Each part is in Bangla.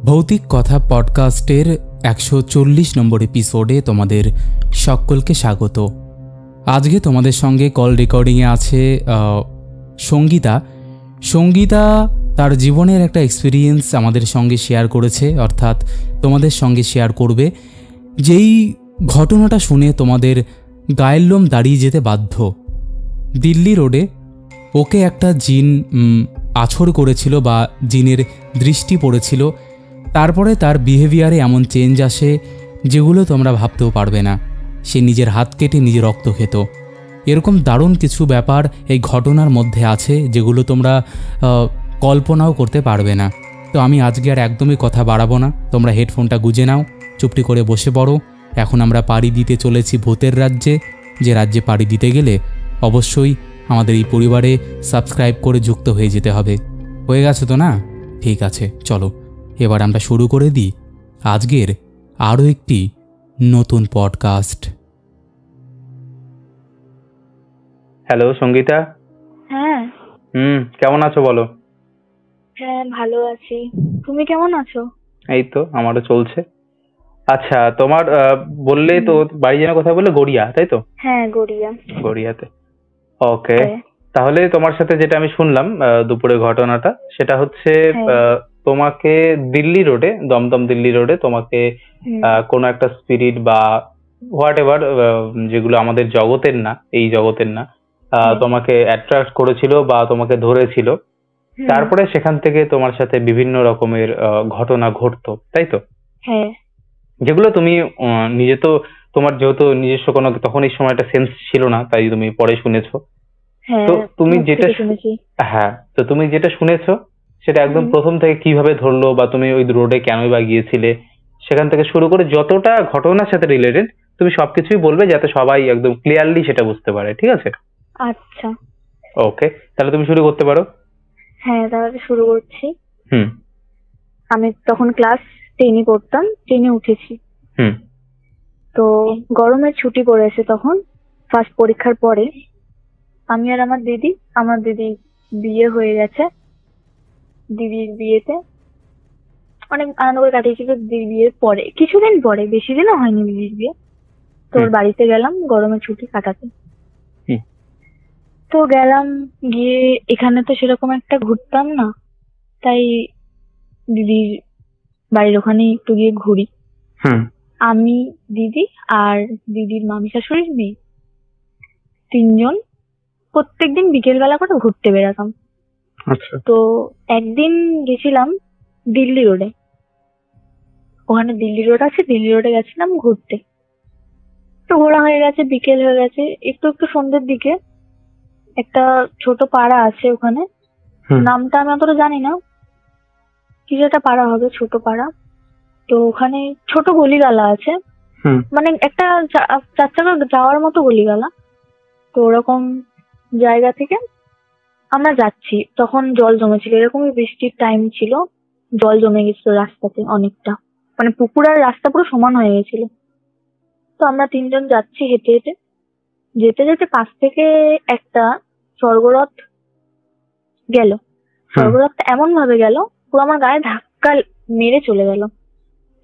ভৌতিক কথা পডকাস্টের 140 নম্বর এপিসোডে তোমাদের সকলকে স্বাগত। আজকে তোমাদের সঙ্গে কল রেকর্ডিংয়ে আছে সঙ্গীতা। সঙ্গীতা তার জীবনের একটা এক্সপিরিয়েন্স আমাদের সঙ্গে শেয়ার করেছে, অর্থাৎ তোমাদের সঙ্গে শেয়ার করবে। যেই ঘটনাটা শুনে তোমাদের গায়ের লোম দাঁড়িয়ে যেতে বাধ্য। দিল্লি রোডে ওকে একটা জিন আছড় করেছিল বা জিনের দৃষ্টি পড়েছিল। তারপরে তার বিহেভিয়ারে এমন চেঞ্জ আসে যেগুলো তোমরা ভাবতেও পারবে না। সে নিজের হাত কেটে নিজের রক্ত খেত। এরকম দারুণ কিছু ব্যাপার এই ঘটনার মধ্যে আছে যেগুলো তোমরা কল্পনাও করতে পারবে না। তো আমি আজকে আর একদমই কথা বাড়াবো না, তোমরা হেডফোনটা গুজে নাও, চুপটি করে বসে পড়ো। এখন আমরা পাড়ি দিতে চলেছি ভূতের রাজ্যে, যে রাজ্যে পাড়ি দিতে গেলে অবশ্যই আমাদের এই পরিবারে সাবস্ক্রাইব করে যুক্ত হয়ে যেতে হবে। হয়ে গেছে তো না? ঠিক আছে, চলো এবার আমরা শুরু করে দিই আজকের আরও একটি নতুন পডকাস্ট। হ্যালো সঙ্গীতা। হ্যাঁ। কেমন আছো বলো? হ্যাঁ, ভালো আছি। তুমি কেমন আছো? এই তো আমারও চলছে। আচ্ছা, তোমার বললে তো বাড়ি যেন কোথায় বললে? গড়িয়া, তাই তো? হ্যাঁ, গড়িয়া। গড়িয়াতে। ওকে। হ্যাঁ। তাহলে তোমার সাথে যেটা আমি শুনলাম দুপুরে ঘটনাটা, সেটা হচ্ছে হ্যাঁ। তোমাকে দিল্লি রোডে, দমদম দিল্লি রোডে তোমাকে কোনো একটা স্পিরিট বা হোয়াট এভার, যেগুলো আমাদের জগতের না, এই জগতের না, তোমাকে অ্যাট্রাক্ট করেছিল বা তোমাকে ধরেছিল। তারপরে সেখান থেকে তোমার সাথে বিভিন্ন রকমের ঘটনা ঘটতো, তাই তো? হ্যাঁ। যেগুলো তুমি নিজে তো, তোমার যেহেতু নিজস্ব কোনো তখন এই সময়টা সেন্স ছিল না, তাই তুমি পরে শুনেছো। হ্যাঁ, তো তুমি মুখ যেটা থেকে শুনেছি। হ্যাঁ, তো তুমি যেটা শুনেছো সেটা একদম প্রথম থেকে কিভাবে ধরলো, বা তুমি ওই রোডে কেনই বা গিয়েছিলে, সেখান থেকে শুরু করে যতটা ঘটনার সাথে রিলেটেড তুমি সবকিছুই বলবে, যাতে সবাই একদম ক্লিয়ারলি সেটা বুঝতে পারে, ঠিক আছে? আচ্ছা। ওকে, তাহলে তুমি শুরু করতে পারো। হ্যাঁ, তাহলে শুরু করছি। হুম। আমি তখন ক্লাস 10 পড়তাম, 10 উঠেছি। হুম। তো গরমের ছুটি পড়েছে তখন, ফার্স্ট পরীক্ষার পরে। আমি আর আমার দিদি বিয়ে হয়ে গেছে। দিদির বিয়েতে অনেক আনন্দ করে কাটিয়েছিল। দিদির বিয়ের পরে কিছুদিন পরে, বেশি দিনও হয়নি দিদির বিয়ে, তোর বাড়িতে গেলাম গরমের ছুটি কাটাতে। তো গেলাম, গিয়ে এখানে তো সেরকম একটা ঘুরতাম না, তাই দিদির বাড়ির ওখানে একটু গিয়ে ঘুরি। আমি, দিদি আর দিদির মামি শাশুড়ির মেয়ে, তিনজন প্রত্যেকদিন বিকেল বেলা করে ঘুরতে বেরাতাম। আচ্ছা। তো একদিন গেছিলাম দিল্লি রোডে। ওখানে দিল্লি রোড আছে, দিল্লি রোডে গেছিলাম ঘুরতে। তো ঘোরা হয়ে গেছে, বিকেল হয়ে গেছে, একটু একটু সন্ধ্যের দিকে একটা ছোট পাড়া আছে ওখানে, নামটা আমি অতটা জানি না, কিছু একটা পাড়া হবে, ছোট পাড়া। তো ওখানে ছোট গলিগালা আছে, মানে একটা 4 চাকা যাওয়ার মতো গলিগালা। তো ওরকম জায়গা থেকে আমরা যাচ্ছি, তখন জল জমেছিল, এরকমই বৃষ্টির টাইম ছিল, জল জমে গেছিল রাস্তাতে অনেকটা, মানে পুকুর আর রাস্তা পুরো সমান হয়ে গেছিল। তো আমরা তিনজন যাচ্ছি হেঁটে হেঁটে, যেতে যেতে পাশ থেকে একটা স্বর্গরথ গেল। স্বর্গরথটা এমন ভাবে গেল, পুরো আমার গায়ে ধাক্কা মেরে চলে গেল।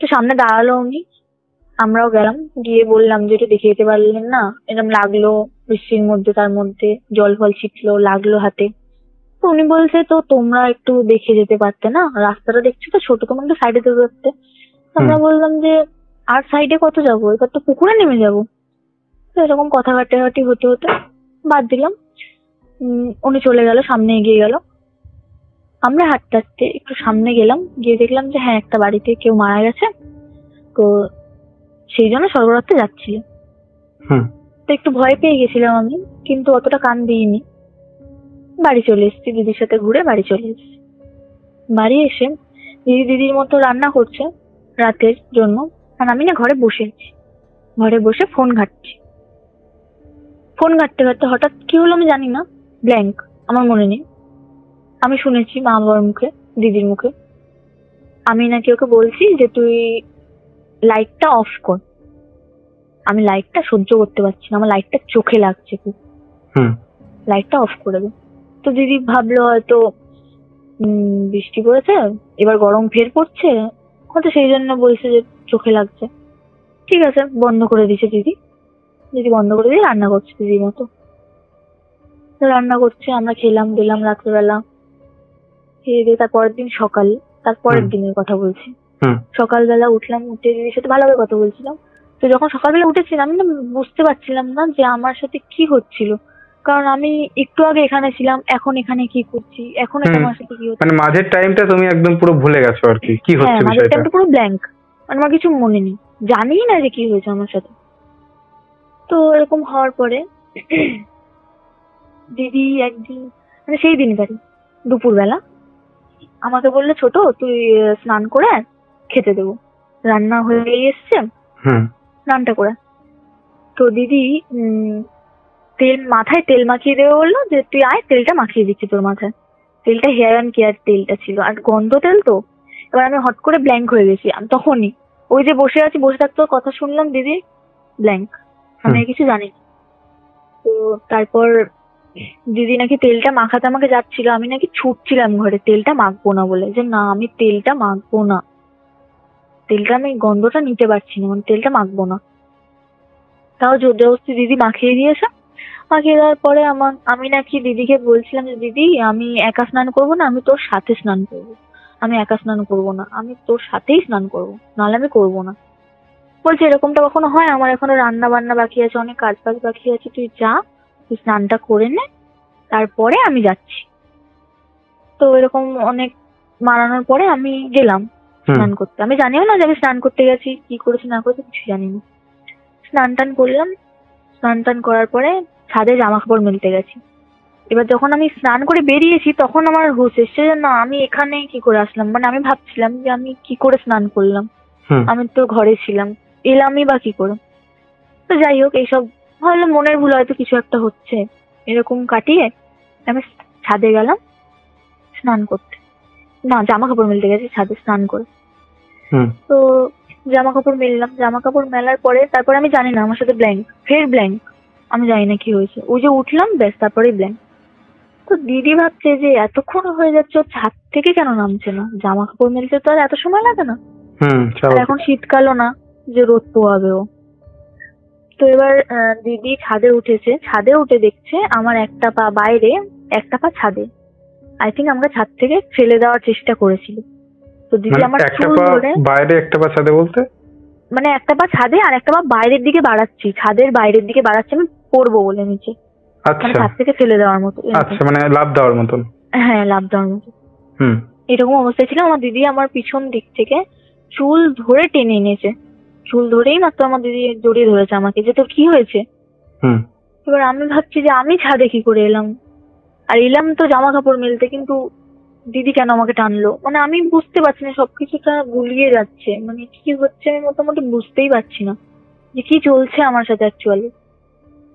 তো সামনে দাঁড়ালো উনি, আমরাও গেলাম, গিয়ে বললাম যে একটু দেখে যেতে পারলেন না, এরকম লাগলো বৃষ্টির মধ্যে, তার মধ্যে জল ফল ছিটলো, লাগলো হাতে। তো উনি বলছে, তো তোমরা একটু দেখে যেতে পারতে না, রাস্তাটা দেখছো তো ছোট, তোমরা একটু সাইডে যেতে পারতে। আমরা বললাম যে আর সাইডে কত যাবো, এবার তো পুকুরে নেমে যাবো। তো এরকম কথা কাটাকাটি হতে হতে বাদ দিলাম। উনি চলে গেল, সামনে এগিয়ে গেল। আমরা হাঁটতে হাঁটতে একটু সামনে গেলাম, গিয়ে দেখলাম যে হ্যাঁ, একটা বাড়িতে কেউ মারা গেছে। তো সেই জন্য স্বর্গরথে যাচ্ছিল। তো একটু ভয় পেয়ে গেছিলাম আমি, কিন্তু অতটা কান দিইনি। বাড়ি চলে এসেছি, দিদির সাথে ঘুরে বাড়ি চলে এসেছি। বাড়ি এসে দিদির মতো রান্না করছে রাতের জন্য, আর আমি না ঘরে বসে আছি, ঘরে বসে ফোন ঘাঁটছি। ফোন ঘাঁটতে ঘাঁটতে হঠাৎ কি হলো আমি জানি না, ব্ল্যাঙ্ক, আমার মনে নেই। আমি শুনেছি মা বাবার মুখে, দিদির মুখে, আমি নাকি ওকে বলছি যে তুই লাইটটা অফ কর। আমি লাইটটা সহ্য করতে পারছি না, আমার লাইটটা চোখে লাগছে খুব, লাইটটা অফ করে দে। তো দিদি ভাবলো হয়তো বৃষ্টি পড়েছে, এবার গরম ফের পড়ছে, হয়তো সেই জন্য বলছে যে চোখে লাগছে। ঠিক আছে, বন্ধ করে দিয়েছে দিদি। দিদি বন্ধ করে দিয়ে রান্না করছে দিদির মতো। তো রান্না করছে, আমরা খেলাম দিলাম রাত্রেবেলা। খেয়ে দিয়ে তারপরের দিন সকাল, তারপরের দিনের কথা বলছি। সকালবেলা উঠলাম, উঠে দিদির সাথে ভালোভাবে কথা বলছিলাম। তো যখন সকালবেলা উঠেছিলাম আমি না বুঝতে পারছিলাম না যে আমার সাথে কি হচ্ছিল, কারণ আমি একটু আগে এখানে ছিলাম, এখন এখানে কি করছি, এখন এটা আমার সাথে কি হচ্ছে। মানে মাঝের টাইমটা তুমি একদম পুরো ভুলে গেছো আর কি, কি হচ্ছে হ্যাঁ, মাঝের বিষয়টা। টাইমটা পুরো ব্ল্যাঙ্ক, মানে আমার কিছু মনে নেই, জানি না যে কি হয়েছে আমার সাথে। তো এরকম হওয়ার পরে দিদি একদিন, মানে সেই দিনকারই দুপুরবেলা আমাকে বললে, ছোট তুই স্নান করে আয়, খেতে দেবো, রান্না হয়ে এসছে, স্নানটা করে। তো দিদি মাথায় তেল মাখিয়ে দেবে বললো, যে তুই আয় তেলটা মাখিয়ে দিচ্ছি তোর মাথায়। তেলটা হেয়ার অ্যান্ড কেয়ার তেলটা ছিল, আর গন্ধ তেল তো। এবার আমি হট করে ব্ল্যাঙ্ক হয়ে গেছি। আমি তখনই ওই যে বসে আছি, বসে থাকতে কথা শুনলাম দিদি, ব্ল্যাঙ্ক, আমি আর কিছু জানি না। তো তারপর দিদি নাকি তেলটা মাখাতে আমাকে যাচ্ছিল, আমি নাকি ছুটছিলাম ঘরে তেলটা মাখবো না বলে, যে না আমি তেলটা মাখবো না, তেলটা আমি গন্ধটা নিতে পারছি না, মানে তেলটা মাখবো না। তাও জোর জবরদস্তি দিদি মাখিয়ে দিয়েছে। মাখিয়ে দেওয়ার পরে আমি নাকি দিদিকে বলছিলাম যে দিদি আমি একা স্নান করবো না, আমি তোর সাথে স্নান করবো, আমি একা স্নান করবো না, আমি তোর সাথেই স্নান করবো, নাহলে আমি করবো না। বলছে এরকমটা কখনো হয়, আমার এখনো রান্না বান্না বাকি আছে, অনেক কাজ বাজ বাকি আছে, তুই যা, তুই স্নানটা করে নে, তারপরে আমি যাচ্ছি। তো এরকম অনেক মানানোর পরে আমি গেলাম স্নান করতে। আমি জানিও না যে আমি স্নান করতে গেছি, কি করেছি না করেছি কিছু জানি না। স্নান টান করলাম, স্নান টান করার পরে ছাদে জামা কাপড় মেলতে গেছি। এবার যখন আমি স্নান করে বেরিয়েছি তখন আমার হুঁশ এসছে যে না আমি এখানে কি করে আসলাম, মানে আমি ভাবছিলাম যে আমি কি করে স্নান করলাম, আমি তো ঘরে ছিলাম, এলামই বা কি করে। তো যাই হোক, এইসব হয়তো মনের ভুল, হয়তো কিছু একটা হচ্ছে, এরকম কাটিয়ে আমি ছাদে গেলাম স্নান করতে, না জামা কাপড় মেলতে গেছি ছাদে স্নান করে। তো জামা কাপড় মেললাম, জামা কাপড় মেলার পরে তারপরে আমি জানি না, আমার সাথে ব্ল্যাঙ্ক, ফের ব্ল্যাঙ্ক, আমি জানি না কি হয়েছে, ওই যে উঠলাম ব্যাস তারপরেই ব্ল্যাঙ্ক। তো দিদি ভাবছে যে এতক্ষণ হয়ে যাচ্ছে, ও ছাদ থেকে কেন নামছে না, জামা কাপড় মেলতে তো আর এত সময় লাগে না, আর এখন শীতকালও না যে রোদ পোহাবে ও। তো এবার দিদি ছাদে উঠেছে, ছাদে উঠে দেখছে আমার একটা পা বাইরে, একটা পা ছাদে। আই থিঙ্ক আমাকে ছাদ থেকে ফেলে দেওয়ার চেষ্টা করেছিল। তো দিদি আমার চুল ধরে, বাইরে একটা পা ছাদে বলতে মানে একটা পা ছাদে আর একটা পা বাইরের দিকে বাড়াচ্ছি, ছাদের বাইরের দিকে বাড়াচ্ছি আমি পড়বো বলে নিচে, মানে ছাদ থেকে ফেলে দেওয়ার মতো। আচ্ছা, মানে লাফ দেওয়ার মতন। হ্যাঁ, লাফ দেওয়ার মতো। এরকম অবস্থায় ছিল। আমার দিদি আমার পিছন দিক থেকে চুল ধরে টেনে এনেছে, চুল ধরেই মাত্র আমার দিদি জড়িয়ে ধরেছে আমাকে, যে তোর কি হয়েছে। এবার আমি ভাবছি যে আমি ছাদে কি করে এলাম, আর এলাম তো জামা কাপড় মেলতে, কিন্তু দিদি কেন আমাকে টানলো, মানে আমি বুঝতে পারছি না, সবকিছুটা গুলিয়ে যাচ্ছে, মানে কি হচ্ছে আমি মোটামুটি বুঝতেই পারছি না যে কি চলছে আমার সাথে অ্যাকচুয়ালি।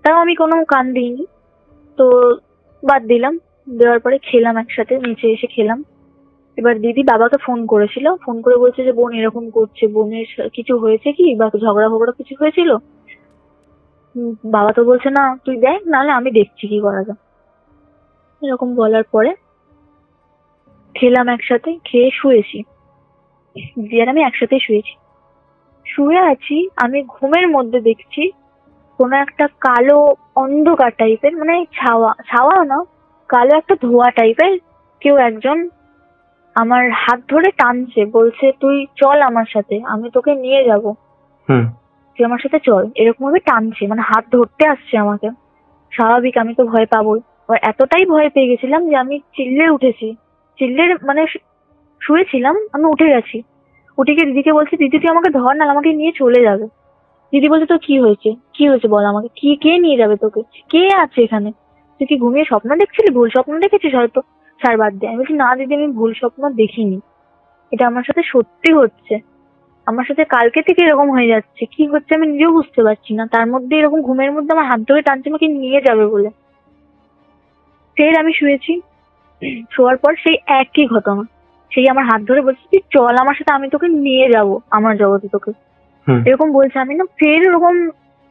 তাও আমি কোনো কান দিইনি, তো বাদ দিলাম। দেওয়ার পরে খেলাম একসাথে, নিচে এসে খেলাম। এবার দিদি বাবাকে ফোন করেছিল, ফোন করে বলছে যে বোন এরকম করছে, বোনের কিছু হয়েছে কি, বা ঝগড়া ফগড়া কিছু হয়েছিল। বাবা তো বলছে না তুই দেখ, নাহলে আমি দেখছি কি করা যায়। এরকম বলার পরে খেলাম একসাথে, খেয়ে শুয়েছি, দিদি আর আমি একসাথে শুয়েছি। শুয়ে আছি, আমি ঘুমের মধ্যে দেখছি কোনো একটা কালো অন্ধকার টাইপের, মানে ছাওয়া, ছাওয়া না, কালো একটা ধোঁয়া টাইপের কেউ একজন আমার হাত ধরে টানছে, বলছে তুই চল আমার সাথে, আমি তোকে নিয়ে যাব, তুই আমার সাথে চল, এরকম ভাবে টানছে, মানে হাত ধরতে আসছে আমাকে। স্বাভাবিক আমি তো ভয় পাবোই। আর এতটাই ভয় পেয়ে গেছিলাম যে আমি চিল্লে উঠেছি, মানে শুয়েছিলাম, আমি উঠে গেছি। উঠে গিয়ে দিদিকে বলছি, দিদি তুই আমাকে ধর, না আমাকে নিয়ে চলে যাবে। দিদি বলছে তো কি হয়েছে, কি হয়েছে বল আমাকে, কি কে নিয়ে যাবে তোকে, কে আছে এখানে, তুই কি ঘুমিয়ে স্বপ্ন দেখছিলি, ভুল স্বপ্ন দেখেছিস হয়তো, ছাড় বাদ দে। আমি বলছি না দিদি আমি ভুল স্বপ্ন দেখিনি, এটা আমার সাথে সত্যি হচ্ছে, আমার সাথে কালকে থেকে এরকম হয়ে যাচ্ছে, কি হচ্ছে আমি নিজেও বুঝতে পারছি না। তার মধ্যে এরকম ঘুমের মধ্যে আমার হাত ধরে টানছে আমাকে নিয়ে যাবে বলে। ফের আমি শুয়েছি, শোয়ার পর সেই একই ঘটনা, সেই আমার হাত ধরে বলছে তুই চল আমার সাথে, আমি তোকে নিয়ে যাব আমার জগতে তোকে, এরকম বলছে। আমি না ফের এরকম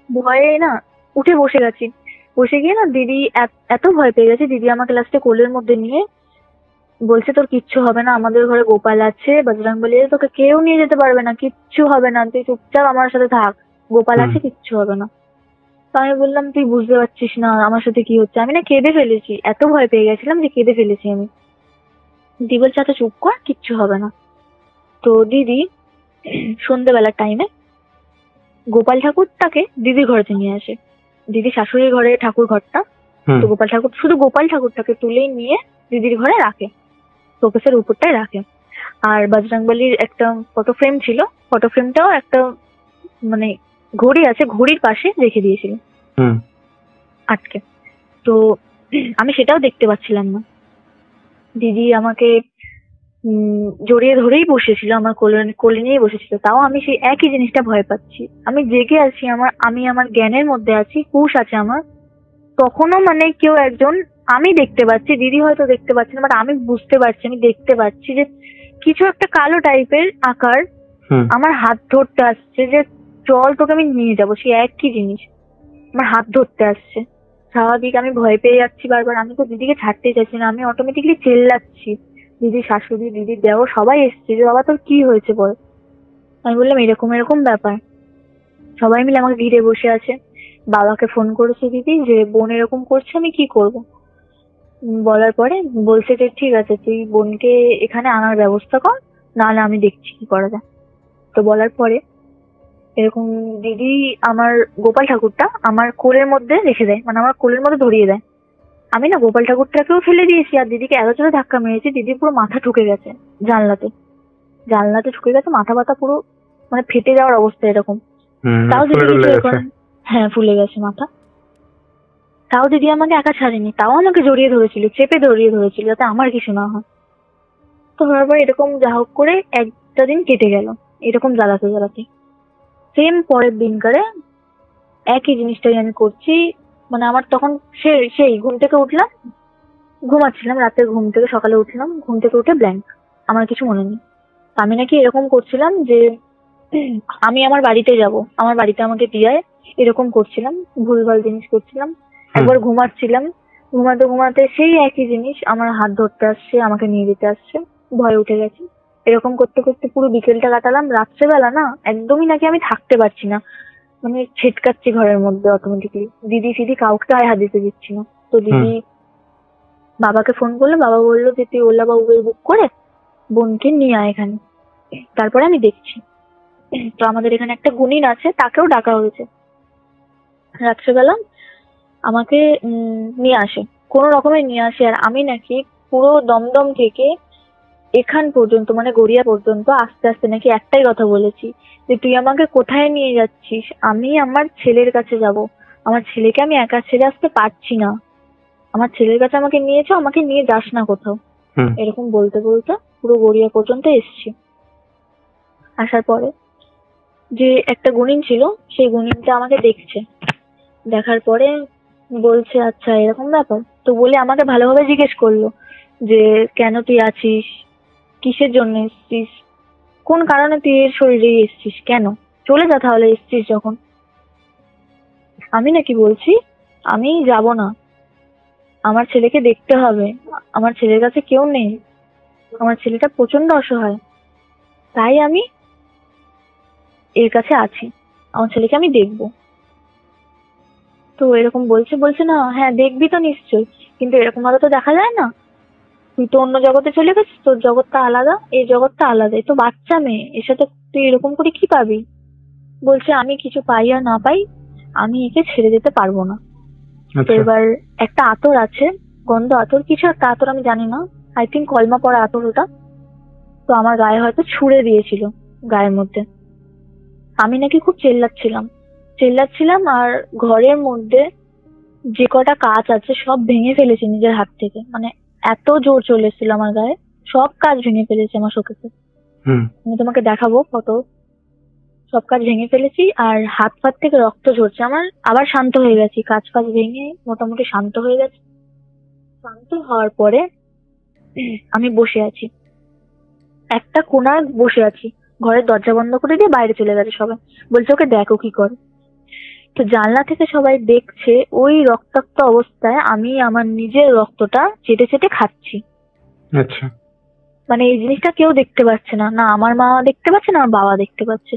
ভয়ে না উঠে বসে গেছি। বসে গিয়ে না দিদি এত ভয় পেয়ে গেছে, দিদি আমাকে লাস্টে কোলের মধ্যে নিয়ে বলছে তোর কিচ্ছু হবে না, আমাদের ঘরে গোপাল আছে, বজরংবলী আছে, তোকে কেউ নিয়ে যেতে পারবে না, কিচ্ছু হবে না, তুই চুপচাপ আমার সাথে থাক, গোপাল আছে, কিচ্ছু হবে না। তো আমি বললাম তুই বুঝতে পারছিস না আমার সাথে কি হচ্ছে, আমি না কেঁদে ফেলেছি, এত ভয় পেয়ে গেছিলাম যে কেঁদে ফেলেছি আমি। দিদি বলছে আচ্ছা চুপ কর, কিচ্ছু হবে না। তো দিদি সন্ধ্যেবেলার টাইমে গোপাল ঠাকুরটাকে দিদির ঘরেতে নিয়ে আসে, দিদি শাশুড়ির ঘরে ঠাকুর ঘরটা। তো গোপাল ঠাকুর, শুধু গোপাল ঠাকুরটাকে তুলে নিয়ে দিদির ঘরে রাখে, শোকেসের উপরটায় রাখে। আর বজরংবলীর একটা ফটো ফ্রেম ছিল, ফটো ফ্রেমটাও একটা মানে ঘড়ি আছে, ঘড়ির পাশে রেখে দিয়েছিল আটকে। তো আমি সেটাও দেখতে পাচ্ছিলাম না। দিদি আমাকে জড়িয়ে ধরেই বসেছিল, আমার কোলে কোলে নিয়ে বসেছিল, তাও আমি সেই একই জিনিসটা ভয় পাচ্ছি। আমি জেগে আছি, আমি আমার জ্ঞানের মধ্যে আছি, হুঁশ আছে আমার, তখনও মানে কেউ একজন, আমি দেখতে পাচ্ছি, দিদি হয়তো দেখতে পাচ্ছি না, বাট আমি বুঝতে পারছি, আমি দেখতে পাচ্ছি যে কিছু একটা কালো টাইপের আকার আমার হাত ধরতে আসছে, যে চল তোকে আমি নিয়ে যাবো, সেই একই জিনিস আমার হাত ধরতে আসছে। স্বাভাবিক আমি ভয় পেয়ে যাচ্ছি বারবার, আমি তো দিদিকে ছাড়তে চাইছি না, আমি অটোমেটিকলি চেল্লাচ্ছি, দিদির শাশুড়ি, দিদির দেওর সবাই এসছে যে বাবা তোর কি হয়েছে বল। আমি বললাম এরকম এরকম ব্যাপার। সবাই মিলে আমাকে ঘিরে বসে আছে। বাবাকে ফোন করেছে দিদি যে বোন এরকম করছে, আমি কি করব। বলার পরে বলছে যে ঠিক আছে তুই বোনকে এখানে আনার ব্যবস্থা কর, নাহলে আমি দেখছি কি করা যায়। তো বলার পরে এরকম দিদি আমার গোপাল ঠাকুরটা আমার কোলের মধ্যে রেখে দেয়, মানে আমার কোলের মধ্যে ধরিয়ে দেয়। আমি না গোপাল ঠাকুরটাকেও ফেলে দিয়েছি, আর দিদিকে এত জোরে ধাক্কা মেরেছি, দিদির পুরো মাথা ঠুকে গেছে জানলাতে, জানলাতে ঠুকে গেছে, মাথা ব্যথা পুরো মানে ফেটে যাওয়ার অবস্থা এরকম। তাও দিদি কিছু এখন, হ্যাঁ ফুলে গেছে মাথা। তাও দিদি আমাকে একা ছাড়েনি, তাও আমাকে জড়িয়ে ধরেছিল, চেপে জড়িয়ে ধরেছিল যাতে আমার কিছু না হয়। তো হওয়ার পর এরকম যা হোক করে একটা দিন কেটে গেল, এরকম জ্বালাতে জ্বালাতে। সেম পরের দিনকারে একই জিনিসটাই আমি করছি। মানে আমার তখন সেই ঘুম থেকে উঠলাম, ঘুমাচ্ছিলাম, রাতে ঘুম থেকে সকালে উঠলাম, ঘুম থেকে উঠে ব্ল্যাঙ্ক, আমার কিছু মনে নেই। আমি নাকি এরকম করছিলাম যে আমি আমার বাড়িতে যাব, আমার বাড়িতে আমাকে দিয়ে আয়, এরকম করছিলাম, ভুলভাল জিনিস করছিলাম। একবার ঘুমাচ্ছিলাম, ঘুমাতে ঘুমাতে সেই একই জিনিস আমার হাত ধরতে আসছে, আমাকে নিয়ে যেতে আসছে, ভয় উঠে গেছে। এরকম করতে করতে পুরো বিকেলটা কাটালাম। রাত্রেবেলা না একদমই নাকি আমি থাকতে পারছি না, মানে ছিটকাচ্ছি ঘরের মধ্যে অটোমেটিকলি, দিদি ফিদি কাউকে গায়ে হাত দিতে দিচ্ছি না। তো দিদি বাবাকে ফোন করলো, বাবা বললো যে তুই ওলা বা উবের বুক করে বোনকে নিয়ে আয় এখানে, তারপরে আমি দেখছি। তো আমাদের এখানে একটা গুণিন আছে, তাকেও ডাকা হয়েছে। রাত্রেবেলা আমাকে নিয়ে আসে, কোনো রকমে নিয়ে আসে। আর আমি নাকি পুরো দমদম থেকে এখান পর্যন্ত মানে গড়িয়া পর্যন্ত আস্তে আস্তে নাকি একটাই কথা বলেছি যে তুই আমাকে কোথায় নিয়ে যাচ্ছিস, আমি আমার ছেলের কাছে যাব, আমার ছেলেকে আমি একা ছেড়ে আসতে পারছি না, আমার ছেলের কাছে আমাকে নিয়েছো, আমাকে নিয়ে যাস না কোথাও। এরকম বলতে বলতে পুরো গড়িয়া পর্যন্ত এসছি। আসার পরে যে একটা গুণিন ছিল, সেই গুণিনটা আমাকে দেখছে, দেখার পরে বলছে আচ্ছা এরকম ব্যাপার। তো বলে আমাকে ভালোভাবে জিজ্ঞেস করলো যে কেন তুই আছিস, কিসের জন্য এসছিস, কোন কারণে তুই এর শরীরে এসছিস, কেন চলে যা তাহলে এসছিস যখন। আমি নাকি বলছি আমি যাব না, আমার ছেলেকে দেখতে হবে, আমার ছেলের কাছে কেউ নেই, আমার ছেলেটা প্রচন্ড অসহায়, তাই আমি এর কাছে আছি, আমার ছেলেকে আমি দেখবো। তো এরকম বলছে, বলছে না হ্যাঁ দেখবি তো নিশ্চয়ই, কিন্তু এরকম ভাবে তো দেখা যায় না, তুই তো অন্য জগতে চলে গেছিস, তোর জগৎটা আলাদা, এই জগৎটা আলাদা, এই তো বাচ্চা মেয়ে, এর সাথে তুই এরকম করে কি পাবি। বলছে আমি কিছু পাই আর না পাই, আমি একে ছেড়ে যেতে পারবো না। তো এবার একটা আতর আছে, গন্ধ আতর, কিছু একটা আতর, আমি জানি না, আই থিঙ্ক কলমা পড়া আতর ওটা। তো আমার গায়ে হয়তো ছুঁড়ে দিয়েছিল গায়ের মধ্যে। আমি নাকি খুব চেল্লাচ্ছিলাম, আর ঘরের মধ্যে যে কটা কাঁচ আছে সব ভেঙে ফেলেছি নিজের হাত থেকে, মানে এত জোর চলে এসেছিল আমার গায়ে, সব কাঁচ ভেঙে ফেলেছি আমার শোকেসে। আমি তোমাকে দেখাবো ফটো, সব কাঁচ ভেঙে ফেলেছি, আর হাত ফাত থেকে রক্ত ঝরছে আমার। আবার শান্ত হয়ে গেছি, কাঁচ ফাঁচ ভেঙে মোটামুটি শান্ত হয়ে গেছি। শান্ত হওয়ার পরে আমি বসে আছি, একটা কোণায় বসে আছি, ঘরের দরজা বন্ধ করে দিয়ে বাইরে চলে গেছে সবাই, বলছে ওকে দেখো কি করে। তো জানলা থেকে সবাই দেখছে ওই রক্তাক্ত অবস্থায় আমি আমার নিজের রক্তটা চেটে চেটে খাচ্ছি। আচ্ছা। মানে এই জিনিসটা কেউ দেখতে পাচ্ছে না, না আমার মা দেখতে পাচ্ছে না আমার বাবা দেখতে পাচ্ছে।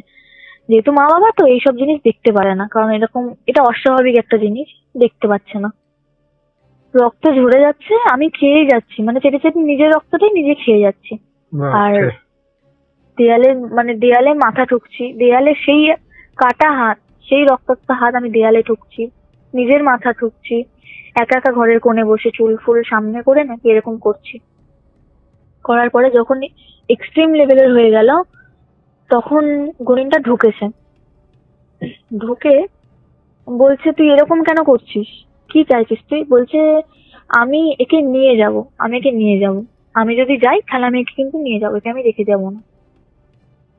যেহেতু মা বাবা তো এইসব জিনিস দেখতে পারে না, কারণ এরকম এটা অস্বাভাবিক একটা জিনিস, দেখতে পাচ্ছে না। রক্ত ঝরে যাচ্ছে, আমি খেয়েই যাচ্ছি, মানে চেটে চেটে নিজের রক্তটাই নিজে খেয়ে যাচ্ছি। আর বাপরে! দেয়ালে মানে দেয়ালে মাথা ঠুকছি, দেয়ালে সেই কাটা হাত, সেই রক্তাক্ত হাত আমি দেয়ালে ঠুকছি, নিজের মাথা ঠুকছি, একা একা ঘরের কোণে বসে চুল ফুল সামনে করে নাকি এরকম করছি। করার পরে যখন এক্সট্রিম লেভেলের হয়ে গেল, তখন গুণিনটা ঢুকেছে। ঢুকে বলছে, তুই এরকম কেন করছিস, কি চাইছিস তুই? বলছে, আমি একে নিয়ে যাব, আমি একে নিয়ে যাব, আমি যদি যাই তাহলে আমি একে কিন্তু নিয়ে যাবো, একে আমি রেখে যাবো না।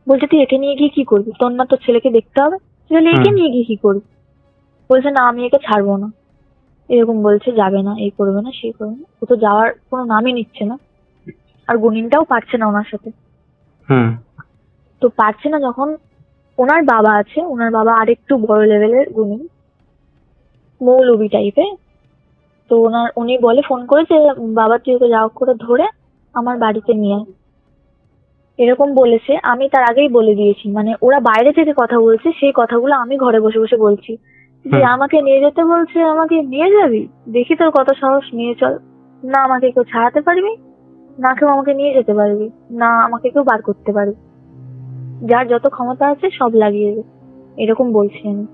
বলছে, তুই একে নিয়ে গিয়ে কি করবি, তোর না তোর ছেলেকে দেখতে হবে, তাহলে একে নিয়ে গিয়ে কি করবি? বলছে, না আমি একে ছাড়বো না। এরকম বলছে, যাবে না, এই করবে না, সেই করবে না। ও তো যাওয়ার কোনো নামই নিচ্ছে না, আর গুনিনটাও পারছে না ওনার সাথে। হুম। তো পারছে না যখন, ওনার বাবা আছে, ওনার বাবা আরেকটু বড় লেভেলের গুণী, মৌলবি টাইপের। তো উনি বলে ফোন করে যে, বাবা তুই ওকে যা হোক করে ধরে আমার বাড়িতে নিয়ে আয়। এরকম বলেছে, আমি তার আগেই বলে দিয়েছি, মানে ওরা বাইরে থেকে কথা বলছে, সেই কথাগুলো আমি ঘরে বসে বসে বলছি যে, আমাকে নিয়ে যেতে বলছে, আমাকে নিয়ে যাবি, দেখি তোর কত সাহস, নিয়ে চল। না আমাকে কেউ ছাড়াতে পারবি, না কেউ আমাকে নিয়ে যেতে পারবি, না আমাকে কেউ বার করতে পারবি, যার যত ক্ষমতা আছে সব লাগিয়ে দে, এরকম বলছি আমি।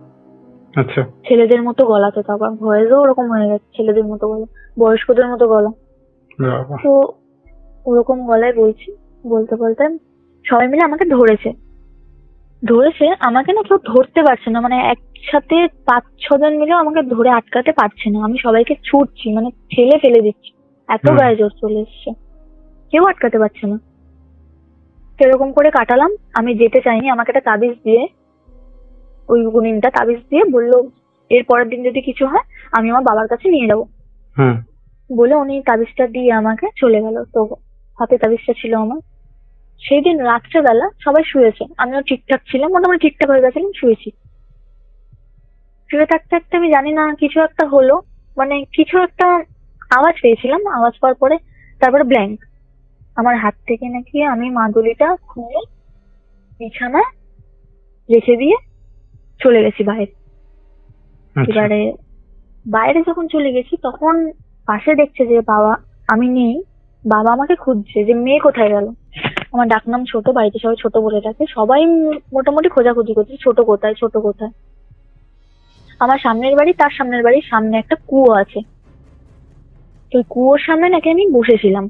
আচ্ছা। ছেলেদের মতো গলাতে, তারপর ভয়েসও ওরকম হয়ে গেছে, ছেলেদের মতো গলা, বয়স্কদের মতো গলা। বাবা! তো ওরকম গলায় বলছি, বলতে বলতে সবাই মিলে আমাকে ধরেছে। আমাকে না কেউ ধরতে পারছে না, মানে একসাথে 5-6 জন মিলেও আমাকে ধরে আটকাতে পারছে না। আমি সবাইকে ছুটছি, মানে ঠেলে ফেলে দিচ্ছি, এত গায়ে জোর চলে এসছে, কেউ আটকাতে পারছে না। সেরকম করে কাটালাম। আমি যেতে চাইনি, আমাকে একটা তাবিজ দিয়ে, ওই গুনিনটা তাবিজ দিয়ে বললো, এর পরের দিন যদি কিছু হয় আমি আমার বাবার কাছে নিয়ে যাবো বলে উনি তাবিজটা দিয়ে আমাকে চলে গেল। তো হাতে তাবিজটা ছিল আমার। সেই দিন রাত্রেবেলা সবাই শুয়েছে, আমিও ঠিকঠাক ছিলাম, মোটামুটি ঠিকঠাক হয়ে গেছিলাম, শুয়েছি। শুয়ে থাকতে থাকতে আমি জানি না কিছু একটা হলো, মানে কিছু একটা আওয়াজ পেয়েছিলাম, আওয়াজ পাওয়ার পরে তারপরে ব্ল্যাঙ্ক। আমার হাত থেকে নাকি আমি মাদুলিটা খুলে বিছানায় রেখে দিয়ে চলে গেছি বাইরে। এবারে বাইরে যখন চলে গেছি তখন পাশে দেখছে যে বাবা, আমি নেই, বাবা আমাকে খুঁজছে যে মেয়ে কোথায় গেল। আমার ডাকনাম ছোট, বাড়িতে সবাই ছোট বলে ডাকে, সবাই মোটামুটি খোঁজাখুঁজি করছে, ছোট কোথায়, ছোট কোথায়। আমার সামনের বাড়ি, তার সামনের বাড়ির সামনে একটা কুয়ো আছে, ওই কুয়োর সামনে নাকি আমি বসেছিলাম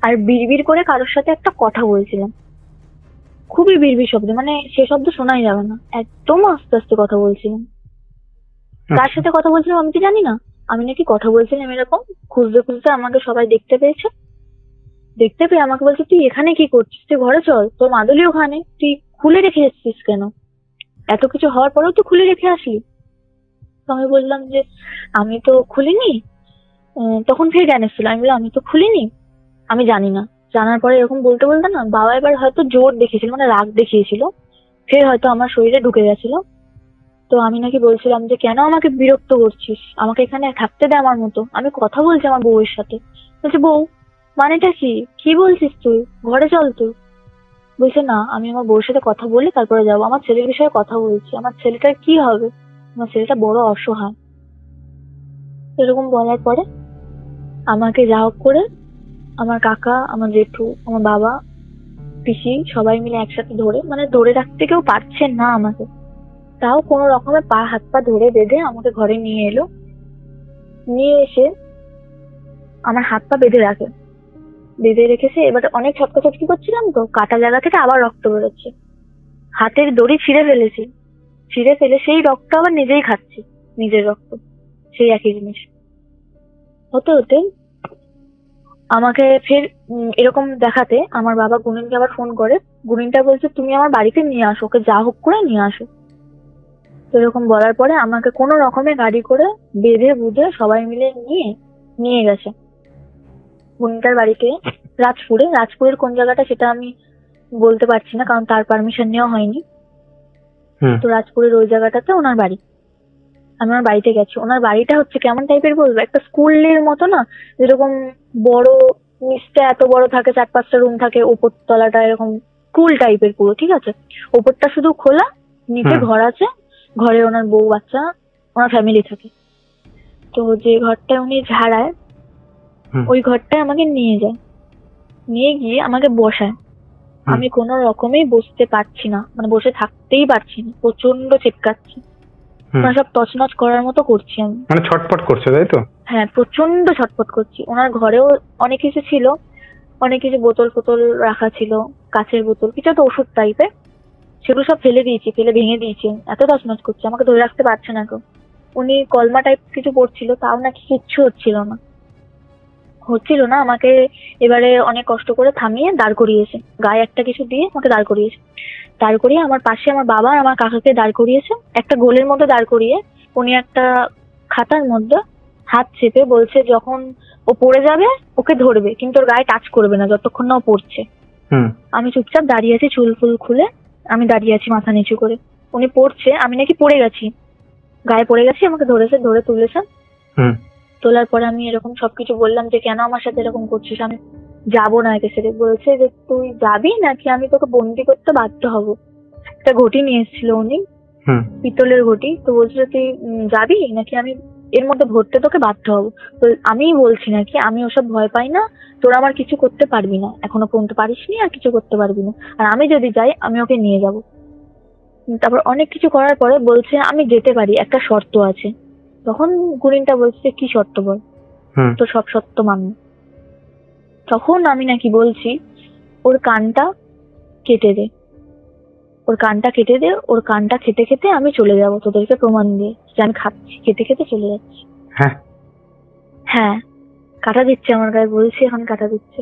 আর বিড়বিড় করে কারোর সাথে একটা কথা বলছিলাম, খুবই বিড়বিড় শব্দ, মানে সে শব্দ শোনাই যাবে না, একদম আস্তে আস্তে কথা বলছিলাম। কার সাথে কথা বলছিলাম আমি তো জানি না, আমি নাকি কথা বলছিলাম এরকম। খুঁজতে খুঁজতে আমাকে সবাই দেখতে পেয়েছে, দেখতে পেয়ে আমাকে বলছে, তুই এখানে কি করছিস, তুই ঘরে চল, তোর মাদুলি ওখানে, তুই খুলে রেখে এসছিস কেন, এত কিছু হওয়ার পরেও তুই খুলে রেখে আসলি। তো আমি বললাম যে আমি তো খুলিনি। তখন ফের জ্ঞান এসেছিল, আমি বললাম আমি তো খুলিনি, আমি জানি না। জানার পরে এরকম বলতে বলতে না, বাবা এবার হয়তো জোর দেখিয়েছিল, মানে রাগ দেখিয়েছিল, ফের হয়তো আমার শরীরে ঢুকে গেছিল। তো আমি নাকি বলছিলাম যে, কেন আমাকে বিরক্ত করছিস, আমাকে এখানে থাকতে দে আমার মতো, আমি কথা বলছি আমার বউয়ের সাথে। বলছে, বউ মানেটা কি, কি বলছিস তুই, ঘরে চল তুই। বলছে, না আমি আমার বউয়ের সাথে কথা বলে তারপরে যাবো, আমার ছেলের বিষয়ে কথা বলছি, আমার ছেলেটার কি হবে, আমার ছেলেটা বড় অসহায়। এরকম বলার পরে আমাকে যা হোক করে আমার কাকা, আমার জেঠু, আমার বাবা, পিসি সবাই মিলে একসাথে ধরে, মানে ধরে রাখতে কেউ পারছে না আমাকে, তাও কোনো রকমের পা হাত পা ধরে বেঁধে আমাকে ঘরে নিয়ে এলো। নিয়ে এসে আমার হাত পা বেঁধে রাখে, বেঁধে রেখেছে। এবার অনেক ছটকাছটকি করছিলাম, তো কাটা জায়গা থেকে আবার রক্ত বেরোচ্ছে, হাতের দড়ি ছিঁড়ে ফেলেছি, ছিঁড়ে ফেলে সেই রক্ত আবার নিজেই খাচ্ছি, নিজের রক্ত, সেই একই জিনিস। হতে হতে আমাকে ফের এরকম দেখাতে আমার বাবা গুনিনকে আবার ফোন করে, গুনিনটা বলছে, তুমি আমার বাড়িতে নিয়ে আসো, ওকে যা হোক করে নিয়ে আসো। তো এরকম বলার পরে আমাকে কোনো রকমে গাড়ি করে বেঁধে বুঝে সবাই মিলে নিয়ে নিয়ে গেছে গুনিনটার বাড়িতে, রাজপুরের কোন জায়গাটা সেটা আমি বলতে পারছি না, কারণ তার পারমিশন নেওয়া হয়নি। তো রাজপুরের ওই জায়গাটাতে ওনার বাড়ি। আমি ওনার বাড়িতে গেছি। ওনার বাড়িটা হচ্ছে কেমন টাইপের বলবো, একটা স্কুলের মতো না, যেরকম বড় নিচটা এত বড় থাকে, 4-5টা রুম থাকে, উপর তলাটা এরকম স্কুল টাইপের পুরো, ঠিক আছে। উপরটা শুধু খোলা, নিচে ঘর আছে, ঘরে ওনার বউ বাচ্চা ওনার ফ্যামিলি থাকে। তো যে ঘরটা উনি ঝাড়ায় ওই ঘরটায় আমাকে নিয়ে যায়, নিয়ে গিয়ে আমাকে বসায়। আমি কোনো রকমেই বসতে পারছি না, মানে বসে থাকতেই পারছি না, প্রচন্ড চেপকাচ্ছি, মানে সব তছনছ করার মতো করছি আমি, মানে ছটফট করছে তাই তো? হ্যাঁ প্রচন্ড ছটফট করছি। ওনার ঘরেও অনেক কিছু ছিল, অনেক কিছু বোতল ফোতল রাখা ছিল, কাঁচের বোতল, কিছু একটা ওষুধ টাইপের, সেগুলো সব ফেলে দিয়েছি, ফেলে ভেঙে দিয়েছি। এত তছনছ করছে, আমাকে ধরে রাখতে পারছে না কেউ। উনি কলমা টাইপ কিছু পড়ছিল, তাও নাকি কিচ্ছু হচ্ছিল না। আমাকে এবারে অনেক কষ্ট করে থামিয়ে দাঁড় করিয়েছে, গায়ে একটা কিছু দিয়ে আমাকে দাঁড় করিয়েছে। দাঁড় করিয়ে আমার পাশে আমার বাবা আর আমার কাকাকে দাঁড় করিয়েছে, একটা গোলের মধ্যে দাঁড় করিয়ে উনি একটা খাতার মধ্যে হাত চেপে বলছে যখন ও পড়ে যাবে ওকে ধরবে, কিন্তু ওর গায়ে টাচ করবে না যতক্ষণ না ও পড়ছে। আমি চুপচাপ দাঁড়িয়ে আছি, চুল ফুল খুলে আমি দাঁড়িয়ে আছি মাথা নিচু করে। উনি পড়ছে, আমি নাকি পড়ে গেছি, গায়ে পড়ে গেছি, আমাকে ধরেছে, ধরে তুলেছে। তোলার পরে আমি এরকম সবকিছু বললাম যে কেন আমার সাথে এরকম করছিস, আমি যাবো না একে ছেড়ে। বলছে যে তুই যাবি নাকি আমি তোকে বন্দি করতে বাধ্য হব। একটা ঘটি নিয়ে এসেছিল উনি, পিতলের ঘটি। তো বলছে তুই যাবি নাকি আমি এর মধ্যে ভরতে তোকে বাধ্য হব। তো আমিই বলছি নাকি আমি ওসব ভয় পাই না, তোরা আমার কিছু করতে পারবি না, এখনো পর্যন্ত পারিসনি, আর কিছু করতে পারবি না, আর আমি যদি যাই আমি ওকে নিয়ে যাব। তারপর অনেক কিছু করার পরে বলছে আমি যেতে পারি, একটা শর্ত আছে। তখন গুরিনটা বলছে কি শর্ত বল, তো সব শর্ত মান্য। তখন আমি নাকি বলছি ওর কানটা কেটে দে, ওর কানটা কেটে দে, ওর কানটা খেতে খেতে আমি চলে যাব, তোদেরকে প্রমাণ দিয়ে যে আমি খাচ্ছি, খেতে খেতে চলে যাচ্ছি। হ্যাঁ কাটা দিচ্ছে আমার গায়ে, বলছি এখন কাটা দিচ্ছে।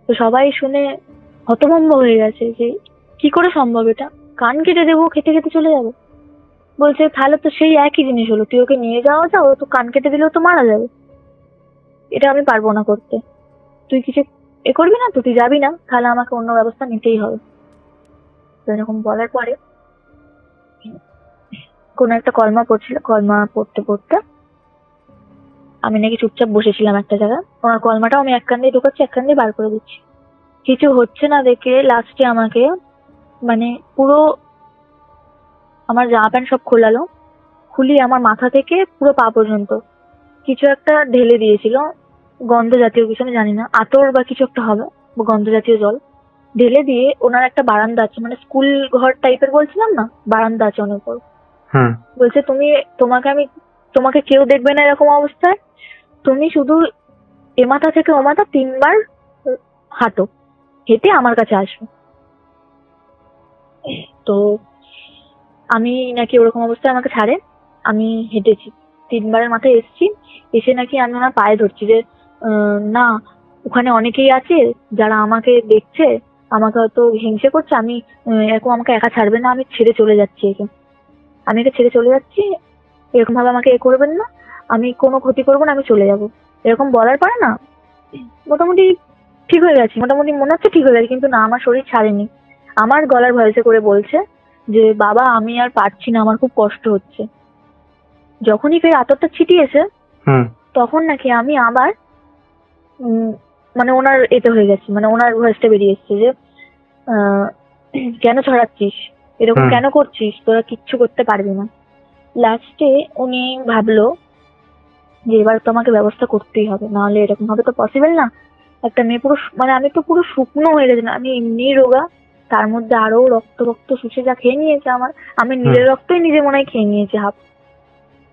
তো সবাই শুনে হতভম্ব হয়ে গেছে যে কি করে সম্ভব এটা, কান কেটে দেবো খেতে খেতে চলে যাবে। বলছে তাহলে তো সেই একই জিনিস হলো, তুই ওকে নিয়ে যাওয়া যা, ও তো কান কেটে দিলেও তো মারা যাবে, এটা আমি পারবো না করতে, তুই কিছু করবি না তো, তুই যাবি না, তাহলে আমাকে অন্য ব্যবস্থা নিতেই হবে। তো এরকম বলার পরে কোন একটা কলমা পড়ছিল, কলমা পড়তে পড়তে আমি নাকি চুপচাপ বসেছিলাম একটা জায়গায়। ওনার কলমাটাও আমি এক কান দিয়ে ঢুকাচ্ছি, এক কান দিয়ে বার করে দিচ্ছি, কিছু হচ্ছে না দেখে লাস্টে আমাকে মানে পুরো আমার জামা প্যান্ট সব খোলালো, খুলিয়ে আমার মাথা থেকে পুরো পা পর্যন্ত কিছু একটা ঢেলে দিয়েছিল, গন্ধ জাতীয় কিছু, আমি জানি না, আতর বা কিছু একটা হবে, গন্ধ জাতীয় জল ঢেলে দিয়ে ওনার একটা বারান্দা আছে, মানে স্কুল ঘর টাইপের বলছিলাম না, বারান্দা আছে অনেক বড়। বলছে তোমাকে কেউ দেখবে না এরকম অবস্থায়, তুমি শুধু এ মাথা থেকে ও মাথা 3বার হাঁটো, হেঁটে আমার কাছে আসবে। তো আমি নাকি ওরকম অবস্থায় আমাকে ছাড়ে, আমি হেঁটেছি 3বারের মাথায় এসছি, এসে নাকি আমি ওনার পায়ে ধরছি যে না ওখানে অনেকেই আছে যারা আমাকে দেখছে, আমাকে হয়তো হিংসে করছে, আমি এরকম আমাকে একা ছাড়বে না, আমি ছেড়ে চলে যাচ্ছি একে, আমি একে ছেড়ে চলে যাচ্ছি, এরকম ভাবে আমাকে করবেন না, আমি কোনো ক্ষতি করবো না, আমি চলে যাব। এরকম বলার পরে না মোটামুটি ঠিক হয়ে গেছি, মোটামুটি মনে হচ্ছে ঠিক হয়ে গেছে, কিন্তু না আমার শরীর ছাড়েনি। আমার গলার ভয়েসে করে বলছে যে বাবা আমি আর পারছি না, আমার খুব কষ্ট হচ্ছে। যখনই ফের আতরটা ছিটিয়েছে তখন নাকি আমি আবার মানে ওনার এতে হয়ে গেছি, মানে ওনার ভয়েসটা বেরিয়ে এসছে যে কেন ছড়াচ্ছিস, এরকম কেন করছিস, তোরা কিচ্ছু করতে পারবি না। লাস্টে উনি ভাবলো যে এবার তোমাকে ব্যবস্থা করতেই হবে, নাহলে এরকম ভাবে তো পসিবল না। একটা মেয়ে পুরো মানে আমি তো পুরো শুকনো হয়ে গেছিলাম, আমি এমনি রোগা, তার মধ্যে আরো রক্ত রক্ত শুষে যা খেয়ে নিয়েছে আমার, আমি নিজের রক্তই নিজে মনে হয় খেয়ে নিয়েছি হাফ।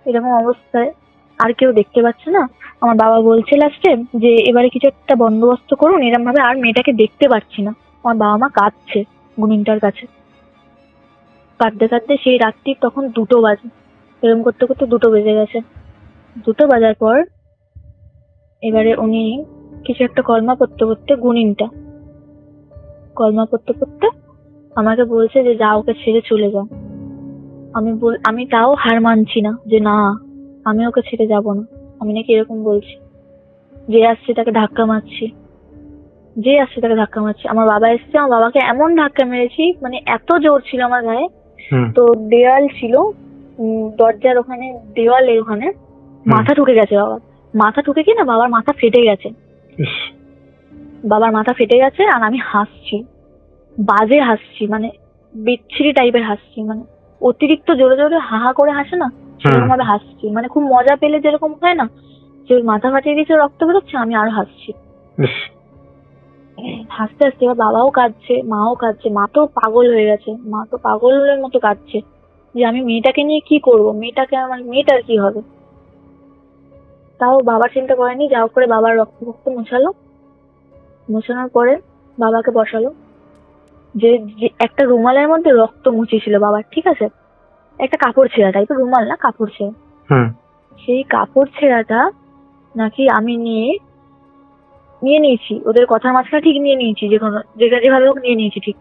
এরকম অবস্থায় আর কেউ দেখতে পাচ্ছে না, আমার বাবা বলছে লাস্টে যে এবারে কিছু একটা বন্দোবস্ত করুন, এরকম ভাবে আর মেয়েটাকে দেখতে পাচ্ছি না। আমার বাবা মা কাঁদছে গুনিনটার কাছে, কাঁদতে কাঁদতে সেই রাত্রি তখন 2টো বাজে, এরকম করতে করতে 2টো বেজে গেছে। 2টো বাজার পর এবারে উনি কিছু একটা কলমা পড়তে পড়তে, গুনিনটা কলমা পড়তে পড়তে আমাকে বলছে যে যা ওকে ছেড়ে চলে যাও। আমি তাও হার মানছি না যে না আমি ওকে ছেড়ে যাব না, আমি নাকি এরকম বলছি, যে আসছে তাকে ধাক্কা মারছি, যে আসছে তাকে ধাক্কা মারছি। আমার বাবা এসছে, আমার বাবাকে এমন ধাক্কা মেরেছি, মানে এত জোর ছিল আমার গায়ে। তো দেওয়াল ছিল, দরজার ওখানে দেওয়ালের ওখানে মাথা ঢুকে গেছে বাবা, মাথা ঢুকে কি না বাবার মাথা ফেটে গেছে, বাবার মাথা ফেটে গেছে আর আমি হাসছি, বাজে হাসছি, মানে বিচ্ছিরি টাইপের হাসছি, মানে অতিরিক্ত জোরে জোরে হাহা করে হাসে না সেরকম ভাবে হাসছি, মানে খুব মজা পেলে যেরকম হয় না, যে ওর মাথা ফাটিয়ে দিয়েছে রক্ত বেরোচ্ছে, আমি আরো হাসছি। হাসতে হাসতে এবার বাবাও কাঁদছে, মাও কাঁদছে, মা তো পাগল হয়ে গেছে, মা তো পাগলের মতো কাঁদছে যে আমি মেয়েটাকে নিয়ে কি করব, মেয়েটাকে আমার মেয়েটার কি হবে। তাও বাবা চিন্তা করেনি, যা হোক করে বাবার রক্ত ফক্ত মোছালো, মোছানোর পরে বাবাকে বসালো, যে যে একটা রুমালের মধ্যে রক্ত মুছিয়েছিল বাবার, ঠিক আছে, একটা কাপড় ছেঁড়া টাইপের, রুমাল না কাপড় ছেঁড়া, সেই কাপড় ছেঁড়াটা নাকি আমি নিয়ে নিয়েছি, ওদের কথার মাঝখানে ঠিক নিয়ে নিয়েছি, যেভাবে হোক নিয়ে নিয়েছি ঠিক,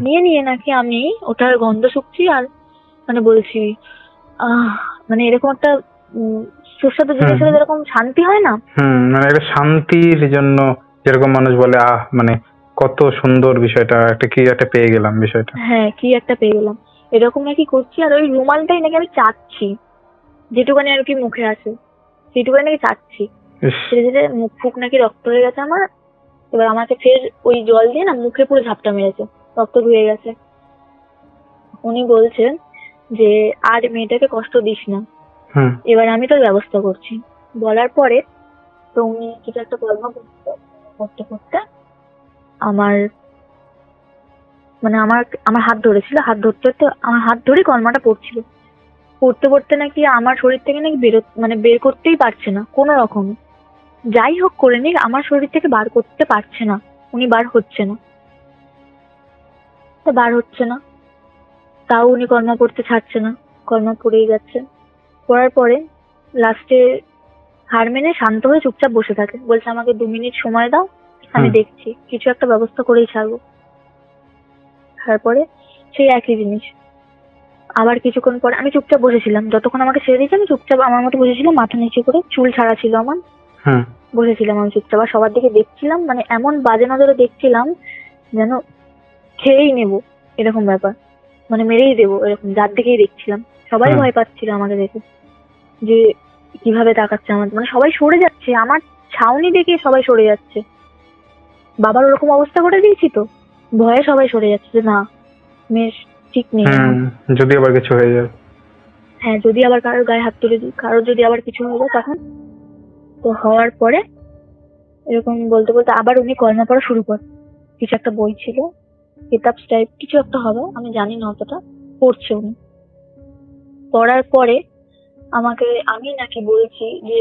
নিয়ে নাকি আমি ওটার গন্ধ শুকছি আর মানে বলছি মানে এরকম একটা সুস্বাদু জিনিস হলে যেরকম শান্তি হয় না, মানে একটা শান্তির জন্য যেরকম মানুষ বলে মানে কত সুন্দর বিষয়টা, একটা কি একটা পেয়ে গেলাম বিষয়টা, হ্যাঁ কি একটা পেয়ে গেলাম, এরকম নাকি করছি। আর ওই রুমালটাই নাকি আমি চাচ্ছি, যেটুকানি আর কি মুখে আসে সেটুকানি নাকি চাচ্ছি, ধীরে ধীরে মুখ ফুক নাকি রক্ত হয়ে গেছে আমার। এবার আমাকে ফের ওই জল দিয়ে না মুখে পুরো ঝাপটা মেরেছে, রক্ত ধুয়ে গেছে। উনি বলছেন যে আর মেয়েটাকে কষ্ট দিস না, এবার আমি তোর ব্যবস্থা করছি। বলার পরে তো উনি কিছু একটা কর্ম করতে করতে আমার মানে আমার আমার হাত ধরেছিল, হাত ধরতে ধরতে আমার হাত ধরে কর্মটা পড়ছিল, পড়তে পড়তে নাকি আমার শরীর থেকে নাকি বের করতেই পারছে না কোনো রকম, যাই হোক করে নিক আমার শরীর থেকে বার করতে পারছে না, উনি বার হচ্ছে না, তো বার হচ্ছে না, তাও উনি কর্ম করতে ছাড়ছে না, কর্ম পড়েই যাচ্ছে। পড়ার পরে লাস্টে হার মেনে শান্ত হয়ে চুপচাপ বসে থাকে, বলছে আমাকে 2 মিনিট সময় দাও, আমি দেখছি কিছু একটা ব্যবস্থা করেই ছাড়বো। তারপরে সেই একই জিনিস আবার কিছুক্ষণ পরে আমি চুপচাপ বসেছিলাম, যতক্ষণ আমাকে ছেড়ে দিয়েছে আমি চুপচাপ আমার মতো বসেছিলাম, মাথা নিচু করে, চুল ছাড়া ছিল আমার, বসেছিলাম আমি চুপচাপ, আর সবার দিকে দেখছিলাম, মানে এমন বাজে নজরে দেখছিলাম যেন খেয়েই নেবো এরকম ব্যাপার, মানে মেরেই দেবো এরকম, যার দিকেই দেখছিলাম। সবাই ভয় পাচ্ছিল আমাকে দেখে, যে কিভাবে তাকাচ্ছে আমার, মানে সবাই সরে যাচ্ছে, আমার ছাউনি দেখে সবাই সরে যাচ্ছে, বাবার ওরকম অবস্থা করে দিয়েছি তো ভয়ে সবাই সরে যাচ্ছে যে না মেয়ে ঠিক নেই, যদি আবার কিছু হয়ে যায়, হ্যাঁ যদি আবার কারোর গায়ে হাত তুলে দিই, কারোর যদি আবার কিছু হয়ে যায় তখন। তো হওয়ার পরে এরকম বলতে বলতে আবার উনি কলমা পড়া শুরু করে, কিছু একটা বই ছিল কিতাব টাইপ কিছু একটা হবে, আমি জানি না অতটা, পড়ছে উনি। পড়ার পরে আমি নাকি বলছি যে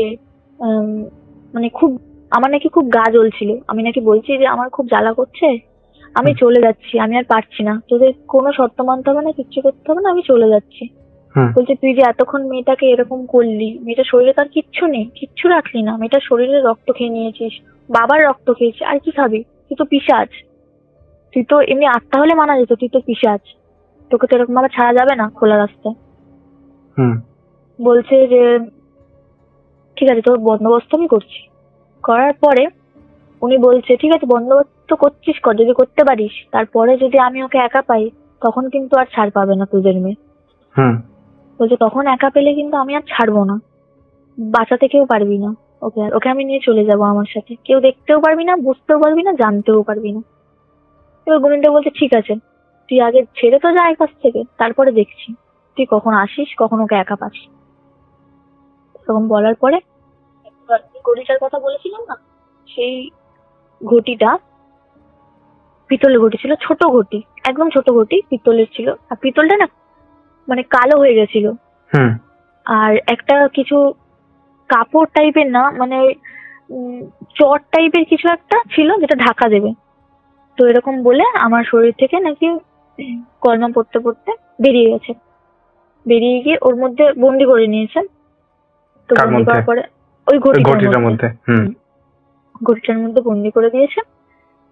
মানে খুব আমার নাকি খুব গা জ্বলছিল, আমি নাকি বলছি যে আমার খুব জ্বালা করছে, আমি চলে যাচ্ছি, আমি আর পারছি না, তোদের কোনো শর্ত মানতে হবে না, কিচ্ছু করতে হবে না, আমি চলে যাচ্ছি। বলছে তুই যে এতক্ষণ মেয়েটাকে এরকম করলি, মেয়েটার শরীরে তার কিচ্ছু নেই, কিচ্ছু রাখলি না, মেয়েটার শরীরে রক্ত খেয়ে নিয়েছিস, বাবার রক্ত খেয়েছিস, আর কি খাবি, তুই তো পিশাচ, তুই তো এমনি আত্মা হলে মানা যেত, তুই তো পিশাচ, তোকে তো এরকম ভাবে ছাড়া যাবে না খোলা রাস্তায়। বলছে যে ঠিক আছে তোর বন্দোবস্ত আমি করছি। করার পরে উনি বলছে ঠিক আছে বন্দোবস্ত করছিস কর, যদি করতে পারিস, তারপরে যদি আমি ওকে একা পাই তখন কিন্তু আর ছাড় পাবে না তোদের মেয়ে। বলছে তখন একা পেলে কিন্তু আমি আর ছাড়বো না, বাঁচাতে কেউ পারবি না ওকে, আর ওকে আমি নিয়ে চলে যাবো আমার সাথে, কেউ দেখতেও পারবি না, বুঝতেও পারবি না, জানতেও পারবি না। এবার গোবিন্দ বলছে ঠিক আছে তুই আগে ছেড়ে তো যা এর কাছ থেকে, তারপরে দেখছি তুই কখন আসিস, কখন ওকে একা পাস। তখন বলার পরে ঘটিটার কথা বলেছিলাম না, সেই ঘটিটা পিতলের ঘটি ছিল, ছোট ঘটি, একদম ছোট ঘটি, পিতলের ছিল, আর পিতলটা না মানে কালো হয়ে গেছিল, আর একটা কিছু কাপড় টাইপের না মানে চট টাইপের কিছু একটা ছিল যেটা ঢাকা দেবে। তো এরকম বলে আমার শরীর থেকে নাকি কলমা পড়তে পড়তে বেরিয়ে গেছে, বেরিয়ে গিয়ে ওর মধ্যে বন্দি করে নিয়েছে। তো বন্দি করার পরে ওই ঘটিটার মধ্যে ঘটিটার মধ্যে বন্দি করে দিয়েছে,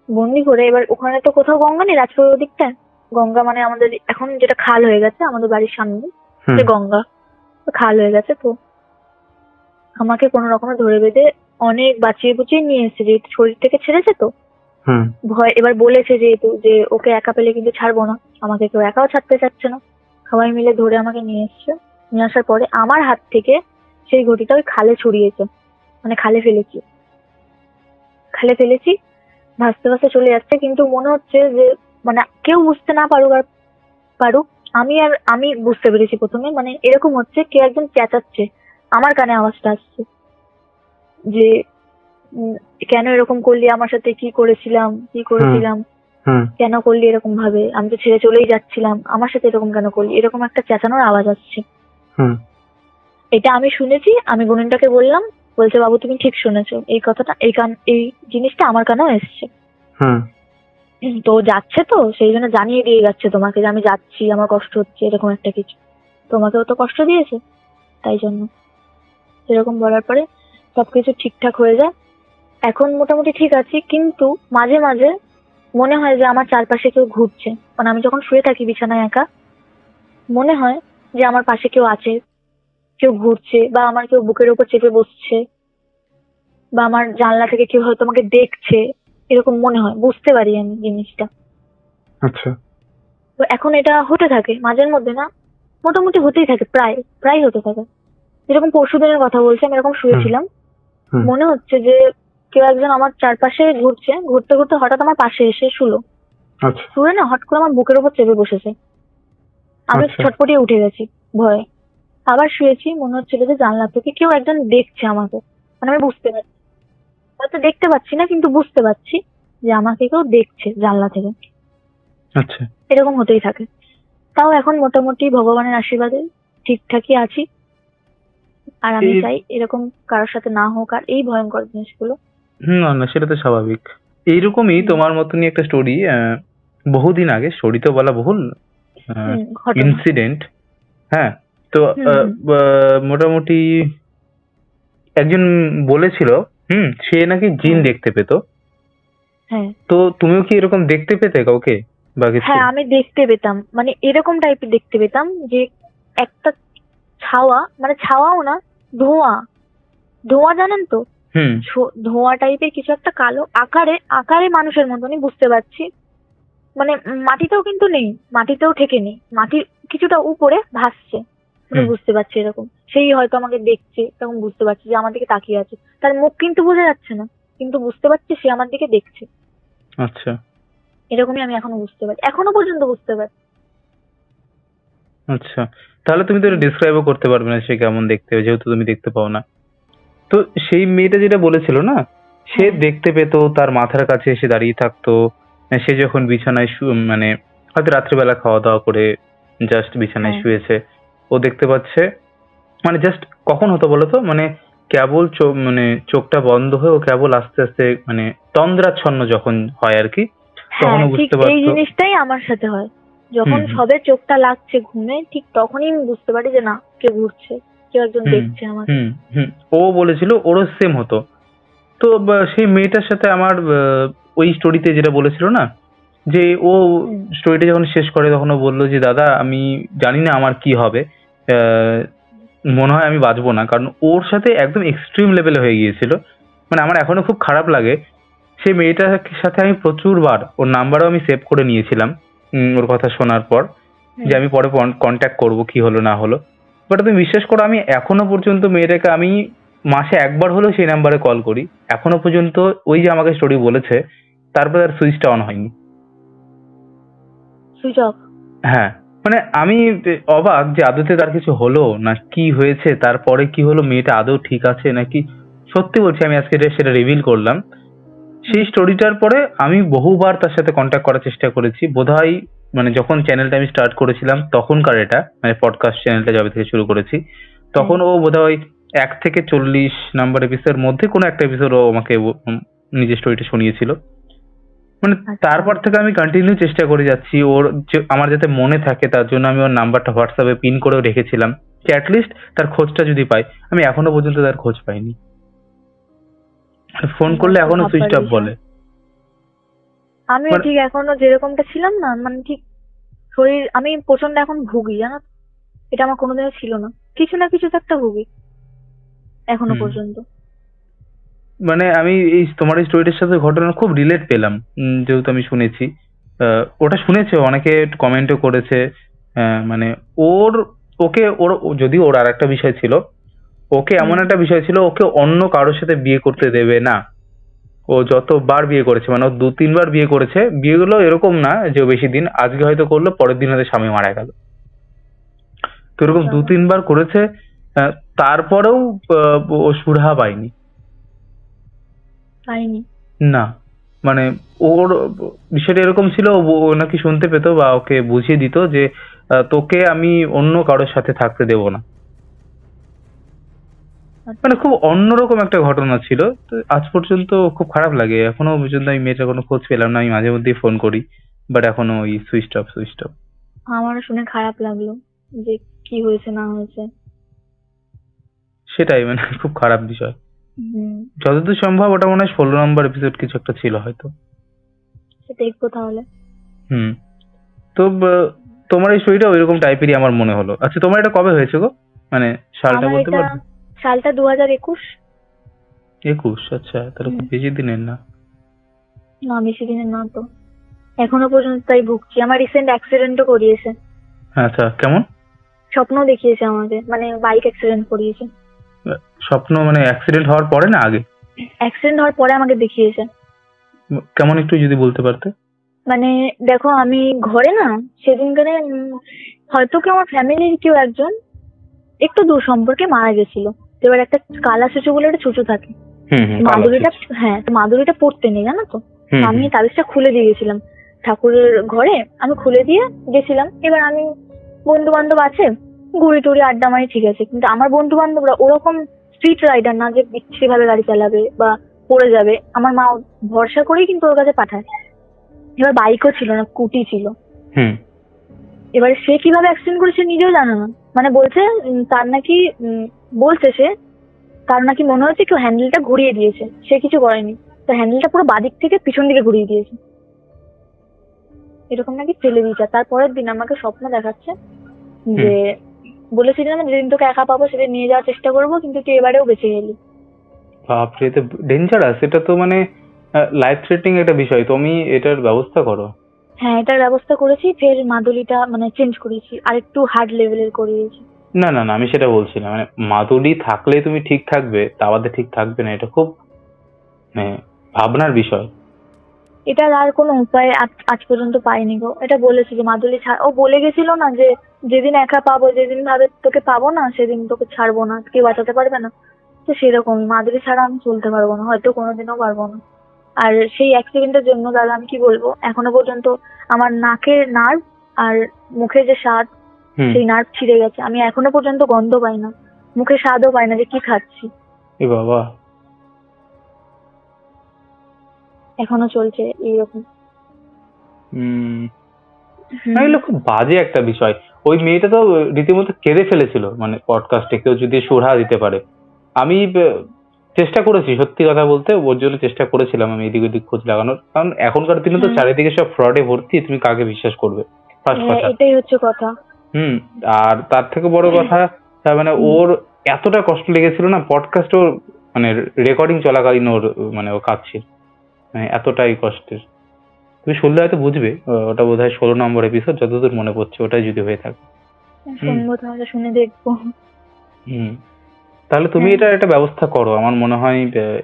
বন্দি করে এবার ওখানে তো কোথাও গঙ্গা নেই, রাজপুরের ওদিকটায় গঙ্গা মানে আমাদের এখন যেটা খাল হয়ে গেছে আমাদের বাড়ির সামনে, যে গঙ্গা খাল হয়ে গেছে। তো আমাকে কোনো রকমে ধরে বেঁধে অনেক বাঁচিয়ে বুচিয়ে নিয়ে এসেছে, যেহেতু শরীর থেকে ছেড়েছে তো ভয়, এবার বলেছে যেহেতু যে ওকে একা পেলে কিন্তু ছাড়বো না, আমাকে কেউ একাও ছাড়তে চাচ্ছে না, সবাই মিলে ধরে আমাকে নিয়ে এসছে। নিয়ে আসার পরে আমার হাত থেকে সেই ঘটিটা ওই খালে ছড়িয়েছে, মানে খালে ফেলেছি। ভাসতে ভাসতে চলে যাচ্ছে, কিন্তু মনে হচ্ছে যে মানে কেউ বুঝতে না পারুক আর পারুক, আমি বুঝতে পেরেছি প্রথমে, মানে এরকম হচ্ছে কে একজন চেঁচাচ্ছে, আমার কানে আওয়াজটা আসছে যে উম, কেন এরকম করলি আমার সাথে, কি করেছিলাম, কেন করলি এরকম ভাবে, আমি তো ছেড়ে চলেই যাচ্ছিলাম, আমার সাথে এরকম কেন করলি, এরকম একটা চেঁচানোর আওয়াজ আসছে। এটা আমি শুনেছি, আমি গুণিনটাকে বললাম, বলছে বাবু তুমি ঠিক শুনেছো, এই কথাটা এই জিনিসটা আমার কানেও এসছে। তো যাচ্ছে, তো সেই জন্য জানিয়ে দিয়ে যাচ্ছে তোমাকে যে আমি যাচ্ছি, আমার কষ্ট হচ্ছে, এরকম একটা কিছু। তোমাকেও তো কষ্ট দিয়েছে, তাই জন্য এরকম বলার পরে সবকিছু ঠিকঠাক হয়ে যায়। এখন মোটামুটি ঠিক আছি, কিন্তু মাঝে মাঝে মনে হয় যে আমার চারপাশে কেউ ঘুরছে। মানে আমি যখন শুয়ে থাকি বিছানায় একা, মনে হয় যে আমার পাশে কেউ আছে, কেউ ঘুরছে, বা আমার কেউ বুকের উপর চেপে বসছে, বা আমার জানলা থেকে কেউ হয়তো আমাকে দেখছে, এরকম মনে হয়, বুঝতে পারি আমি জিনিসটা। আচ্ছা। তো এখন এটা হতে থাকে মাঝের মধ্যে, না মোটামুটি হতেই থাকে, প্রায় প্রায় হতে থাকে। যেরকম পরশুদিনের কথা বলছি, আমি এরকম শুয়েছিলাম, মনে হচ্ছে যে কেউ একজন আমার চারপাশে ঘুরছে, ঘুরতে ঘুরতে হঠাৎ আমার পাশে এসে শুলো, শুয়ে না হট করে আমার বুকের উপর চেপে বসেছে। আমি ছটপটিয়ে উঠে গেছি ভয়ে, আবার শুয়েছি, মনে হচ্ছিল যে জানলা থেকে কেউ একজন দেখছে আমাকে। মানে আমি বুঝতে পারছি, হয়তো দেখতে পাচ্ছি না, কিন্তু বুঝতে পারছি যে আমাকে কেউ দেখছে জানলা থেকে। আচ্ছা। এরকম হতেই থাকে। তাও এখন মোটামুটি ভগবানের আশীর্বাদে ঠিকঠাকই আছি। আর আমি চাই এরকম কারোর সাথে না হোক আর এই ভয়ঙ্কর জিনিসগুলো। না না, সেটা তো স্বাভাবিক। এইরকমই তোমার মতনই একটা স্টোরি, বহুদিন আগে, স্টোরি তো বলা ভুল, ইনসিডেন্ট। হ্যাঁ, তো মোটামুটি একজন বলেছিল সে নাকি জিন দেখতে পেত। হ্যাঁ, তো তুমিও কি এরকম দেখতে পেতে কাউকে বা কিছু? হ্যাঁ আমি দেখতে পেতাম, মানে এরকম টাইপের দেখতে পেতাম যে একটা ছাওয়া, মানে ছাওয়াও না, ধোঁয়া, ধোঁয়া জানেন তো, ধোঁয়া টাইপের কিছু একটা কালো আকারে আকারে মানুষের মতনই, বুঝতে পারছি। মানে মাটিতেও কিন্তু নেই, মাটিতেও ঠেকে নেই, মাটির কিছুটা উপরে ভাসছে, মানে বুঝতে পারছি এরকম। সেই হয়তো আমাকে দেখছে, তখন বুঝতে পারছি যে আমার দিকে তাকিয়ে আছে, তার মুখ কিন্তু বোঝা যাচ্ছে না, কিন্তু বুঝতে পারছি সে আমার দিকে দেখছে। আচ্ছা এরকমই আমি এখনো বুঝতে পারি, এখনো পর্যন্ত বুঝতে পারি। আচ্ছা, তাহলে তুমি তো ডিসক্রাইবও করতে পারবে না সে কেমন দেখতে, যেহেতু তুমি দেখতে পাও না। তো সেই মেয়েটা যেটা বলেছিল না, সে দেখতে পেতো, তার মাথার কাছে এসে দাঁড়িয়ে থাকতো। সে যখন বিছানায় মানে হয়তো রাত্রিবেলা খাওয়া দাওয়া করে জাস্ট বিছানায় শুয়েছে, ও দেখতে পাচ্ছে। মানে জাস্ট কখন হতো বলতো, মানে কেবল মানে চোখটা বন্ধ হয়ে ও কেবল আস্তে আস্তে মানে তন্দ্রাচ্ছন্ন যখন হয় আর কি, তখন ও ঠিক বুঝতে এই পারতো। জিনিসটাই আমার সাথে হয়, যখন সবে চোখটা লাগছে ঘুমে, ঠিক তখনই আমি বুঝতে পারি যে না, কেউ ঘুরছে, কেউ একজন দেখছে আমাকে। ও বলেছিল ওরও সেম হতো। তো সেই মেয়েটার সাথে আমার ওই স্টোরিতে যেটা বলেছিল না, যে ও স্টোরিটা যখন শেষ করে তখন ও বললো যে দাদা আমি জানি না আমার কি হবে, আহ, মনে হয় আমি বাঁচবো না, কারণ ওর সাথে একদম এক্সট্রিম লেভেলে হয়ে গিয়েছিল। মানে আমার এখনো খুব খারাপ লাগে। সেই মেয়েটার সাথে আমি প্রচুরবার, ওর নাম্বারও আমি সেভ করে নিয়েছিলাম ওর কথা শোনার পর, যে আমি পরে কন্ট্যাক্ট করব কি হলো না হলো। বাট তুমি বিশ্বাস করো, আমি এখনো পর্যন্ত মেয়েটাকে আমি মাসে একবার হলেও সেই নাম্বারে কল করি, এখনো পর্যন্ত ওই যে আমাকে স্টোরি বলেছে তারপরে আর সুইচটা অন হয়নি। Switch off? হ্যাঁ, মানে আমি অবাক যে আদতে তার কিছু হলো না কি হয়েছে, তারপরে কি হলো, মেয়েটা আদৌ ঠিক আছে নাকি। সত্যি বলছি, আমি আজকে সেটা রিভিল করলাম। সেই স্টোরিটার পরে আমি বহুবার তার সাথে কন্ট্যাক্ট করার চেষ্টা করেছি, বোধহয় মানে যখন চ্যানেলটা আমি স্টার্ট করেছিলাম তখনকার, এটা মানে পডকাস্ট চ্যানেলটা যবে থেকে শুরু করেছি, তখন ও বোধহয় 1 থেকে 40 নাম্বার এপিসোডের মধ্যে কোনো একটা এপিসোড ও আমাকে নিজের স্টোরিটা শুনিয়েছিল। মানে তারপর থেকে আমি কন্টিনিউ চেষ্টা করে যাচ্ছি ওর আমার যাতে মনে থাকে, তার জন্য আমি ওর নাম্বারটা হোয়াটসঅ্যাপে পিন করেও রেখেছিলাম, যে অ্যাটলিস্ট তার খোঁজটা যদি পাই। আমি এখনো পর্যন্ত তার খোঁজ পাইনি, ফোন করলে এখনো সুইচ অফ বলে। আমিও ঠিক এখনো যেরকমটা ছিলাম না, মানে ঠিক শরীর, আমি প্রচন্ড এখন ভুগি, জানো, এটা আমার কোনোদিনও ছিল না, কিছু না কিছু তো একটা ভুগি এখনো পর্যন্ত। মানে আমি এই তোমার এই স্টোরিটার সাথে ঘটনা খুব রিলেট পেলাম, যেহেতু আমি শুনেছি। ওটা শুনেছে, অনেকে কমেন্টও করেছে। মানে ওর যদি ওর আর একটা বিষয় ছিল, ওকে এমন একটা বিষয় ছিল, ওকে অন্য কারোর সাথে বিয়ে করতে দেবে না। ও যতবার বিয়ে করেছে, মানে ও 2-3 বার বিয়ে করেছে, বিয়েগুলো এরকম না যে ও বেশি দিন, আজকে হয়তো করলো পরের দিন হয়তো স্বামী মারা গেল, তো এরকম 2-3 বার করেছে। আহ, তারপরেও ও সুরাহা পায়নি। পাইনি। না, মানে ওর বিষয়টা এরকম ছিল, ও নাকি শুনতে পেতো বা ওকে বুঝিয়ে দিত যে তোকে আমি অন্য কারোর সাথে থাকতে দেবো না। মানে খুব অন্যরকম একটা ঘটনা ছিল। তো আজ পর্যন্ত খুব খারাপ লাগে, এখনো পর্যন্ত আমি মেয়েটার কোনো খোঁজ পেলাম না। আমি মাঝে মধ্যেই ফোন করি, বাট এখনো ওই সুইচ অফ সুইচ অফ। আমারও শুনে খারাপ লাগলো যে কি হয়েছে না হয়েছে। সেটাই মানে খুব খারাপ বিষয়। হুম, যতদূর সম্ভব ওটা মনে হয় 16 নম্বর এপিসোড কিছু একটা ছিল হয়তো। সে দেখবো তাহলে। হুম। তো তোমার এই স্টোরিটা ওইরকম টাইপেরই আমার মনে হলো। আচ্ছা, তোমার এটা কবে হয়েছে গো, মানে সালটা আমার বলতে এটা পারবে? সালটা 2021। 21? আচ্ছা, তাহলে খুব বেশি দিনের না। না, বেশি দিনের না তো। এখনো পর্যন্ত তাই ভুগছি। আমার রিসেন্ট অ্যাক্সিডেন্টও করিয়েছে, আচ্ছা, কেমন? স্বপ্ন দেখিয়েছে আমাকে, মানে বাইক অ্যাক্সিডেন্ট করিয়েছে। স্বপ্ন মানে অ্যাক্সিডেন্ট হওয়ার পরে না আগে? অ্যাক্সিডেন্ট হওয়ার পরে আমাকে দেখিয়েছে। কেমন একটু যদি বলতে পারতে। মানে দেখো, আমি ঘরে না সেদিনকারে হয়তো কি আমার ফ্যামিলির কেউ একজন একটু দূর সম্পর্কে মারা গেছিল। তো এবার একটা কালা চুচু বলে একটা চুচু থাকে, হুম হুম, কালো মাদুরিটা, চুচ। হ্যাঁ, তো মাদুরিটা পড়তে নেই জানো তো। হুম আমি হুম তাবিজটা খুলে দিয়ে গেছিলাম ঠাকুরের ঘরে, আমি খুলে দিয়ে গেছিলাম। এবার আমি, বন্ধু বান্ধব আছে, ঘুরি টুরি আড্ডা মারি, ঠিক আছে, কিন্তু আমার বন্ধু বান্ধবরা ওরকম স্ট্রিট রাইডার না যে বিচ্ছিরি ভাবে গাড়ি চালাবে বা পড়ে যাবে। আমার মা ভরসা করেই কিন্তু ওর কাছে পাঠায়। এবার বাইকও ছিল না, স্কুটি ছিল। হুম। এবারে সে কিভাবে অ্যাক্সিডেন্ট করেছে নিজেও জানে না। মানে বলছে তার নাকি বলছে সে, তার নাকি মনে হচ্ছে কেউ হ্যান্ডেলটা ঘুরিয়ে দিয়েছে, সে কিছু করেনি। তো হ্যান্ডেলটা পুরো বাদিক থেকে পিছন দিকে ঘুরিয়ে দিয়েছে, এরকম নাকি ফেলে দিয়েছে। তারপরের দিন আমাকে স্বপ্ন দেখাচ্ছে যে বলেছিলাম যেদিন তোকে একা পাবো সেদিন নিয়ে যাওয়ার চেষ্টা করবো, কিন্তু তুই এবারেও বেঁচে গেলি। বাপরে, তো ডেঞ্জারাস, এটা তো মানে লাইফ থ্রেটিং একটা বিষয়, তুমি এটার ব্যবস্থা করো। হ্যাঁ, এটার ব্যবস্থা করেছি, ফের মাদুলিটা মানে চেঞ্জ করেছি, আর একটু হার্ড লেভেলের করিয়েছি। না না না, আমি সেটা বলছি না, মানে মাদুলি থাকলে তুমি ঠিক থাকবে, তা বাদে ঠিক থাকবে না, এটা খুব মানে ভাবনার বিষয়। এটার আর কোনো উপায় আজ পর্যন্ত পাইনি গো। এটা বলেছে যে মাদুলি ছাড়, ও বলে গেছিল না যে যেদিন একা পাবো, যেদিন ভাবে তোকে পাবো না সেদিন তোকে ছাড়বো না, কেউ বাঁচাতে পারবে না। তো সেরকম মাদুলি ছাড়া আমি চলতে পারবো না, হয়তো কোনোদিনও পারবো না। আর সেই অ্যাক্সিডেন্টের জন্য দাদা আমি কি বলবো, এখনো পর্যন্ত আমার নাকের নার্ভ আর মুখের যে স্বাদ, হুম। সেই নার্ভ ছিঁড়ে গেছে। আমি এখনো পর্যন্ত গন্ধ পাই না, মুখে স্বাদও পাই না যে কি খাচ্ছি। এ বাবা। এখনো চলছে এইরকম। হুম। না, হুম। এগুলো খুব বাজে একটা বিষয়। ওই মেয়েটা তো রীতিমতো কেঁদে ফেলেছিল, মানে পডকাস্টে কেউ যদি সুরাহা দিতে পারে। আমি চেষ্টা করেছি, সত্যি কথা বলতে ওর জন্য চেষ্টা করেছিলাম আমি এদিক ওদিক খোঁজ লাগানোর, কারণ এখনকার দিনে তো হ্যাঁ, চারিদিকে সব ফ্রডে ভর্তি, তুমি কাকে বিশ্বাস করবে, ফার্স্ট হ্যাঁ, কথা। এটাই হচ্ছে কথা। হুম। আর তার থেকে বড় কথা, মানে হুম। ওর এতটা কষ্ট লেগেছিল না পডকাস্ট, ওর মানে রেকর্ডিং চলাকালীন ওর মানে ও কাঁদছিল, মানে এতটাই কষ্টের। তুমি শুনলে হয়তো বুঝবে, ওটা বোধহয় 16 নম্বর এপিসোড যতদূর মনে পড়ছে, ওটাই যদি হয়ে থাকে। হুম শুনবো তাহলে, শুনে দেখবো। হুম। তাহলে তুমি হ্যাঁ, এটা একটা ব্যবস্থা করো, আমার মনে হয়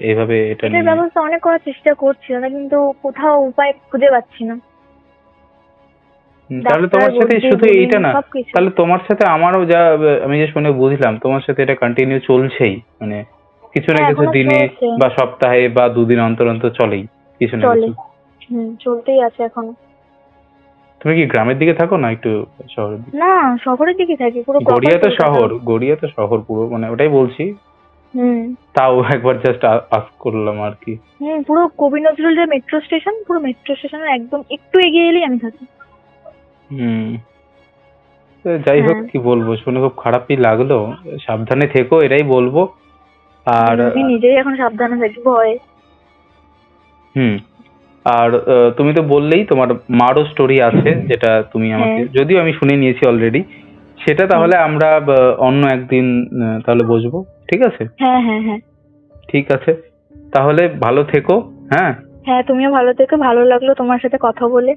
এইভাবে এটা এটার নিয়ে। ব্যবস্থা অনেক করার চেষ্টা করছি দাদা, কিন্তু কোথাও উপায় খুঁজে পাচ্ছি না। তাহলে ডাক্তার, তোমার সাথে বদ্যি, শুধু গুণি এইটা না, সবকিছু। তাহলে তোমার সাথে আমারও যা আমি যে শুনে বুঝলাম, তোমার সাথে এটা কন্টিনিউ চলছেই, মানে কিছু না হ্যাঁ, কিছু এখনো দিনে চলছে। বা সপ্তাহে বা 2 দিন অন্তর অন্তর চলেই কিছু না চলে। কিছু। চলতেই আছে এখনো। তুমি কি গ্রামের দিকে থাকো না একটু শহরের দিকে? না, শহরের দিকে থাকি, পুরো প্রপার গড়িয়া তো কলকাতা। শহর, গড়িয়া তো শহর পুরো, মানে ওটাই বলছি। হুম। তাও একবার জাস্ট আস্ক করলাম আর কি। পুরো কবি নজরুল যে মেট্রো স্টেশন, পুরো মেট্রো স্টেশনের একদম একটু এগিয়ে এলেই আমি থাকি। হুম। তো যাই হোক, হ্যাঁ। কি বলবো, শুনে খুব খারাপই লাগলো। সাবধানে থেকো, এটাই বলবো। আর আমি নিজেই এখন সাবধানে থাকি ভয়ে। হুম। আর তুমি তো বললেই তোমার মারও স্টোরি আছে, যেটা তুমি আমাকে, হ্যাঁ, যদিও আমি শুনে নিয়েছি অলরেডি, সেটা হ্যাঁ, তাহলে আমরা অন্য একদিন তাহলে বসবো, ঠিক আছে? হ্যাঁ, হ্যাঁ, হ্যাঁ। ঠিক আছে, তাহলে ভালো থেকো। হ্যাঁ। হ্যাঁ, তুমিও ভালো থেকো, ভালো লাগলো তোমার সাথে কথা বলে।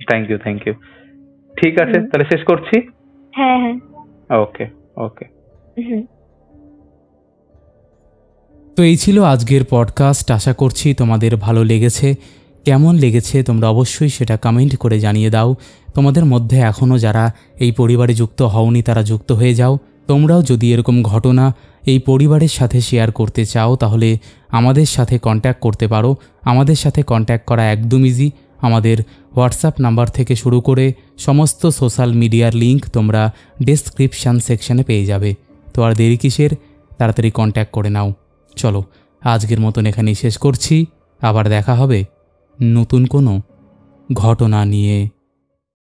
Thank you thank you. ঠিক আছে, হুম। তাহলে শেষ করছি। হ্যাঁ, হ্যাঁ। ওকে ওকে। হুম। তো এই ছিল আজকের পডকাস্ট। আশা করছি তোমাদের ভালো লেগেছে। কেমন লেগেছে তোমরা অবশ্যই সেটা কমেন্ট করে জানিয়ে দাও। তোমাদের মধ্যে এখনও যারা এই পরিবারে যুক্ত হওনি তারা যুক্ত হয়ে যাও। তোমরাও যদি এরকম ঘটনা এই পরিবারের সাথে শেয়ার করতে চাও তাহলে আমাদের সাথে কন্ট্যাক্ট করতে পারো। আমাদের সাথে কন্ট্যাক্ট করা একদম ইজি। আমাদের হোয়াটসঅ্যাপ নাম্বার থেকে শুরু করে সমস্ত সোশ্যাল মিডিয়ার লিঙ্ক তোমরা ডেসক্রিপশান সেকশানে পেয়ে যাবে। তো আর দেরি কিসের, তাড়াতাড়ি কন্ট্যাক্ট করে নাও। চলো আজকের মতন এখানেই শেষ করছি। আবার দেখা হবে নতুন কোনো ঘটনা নিয়ে।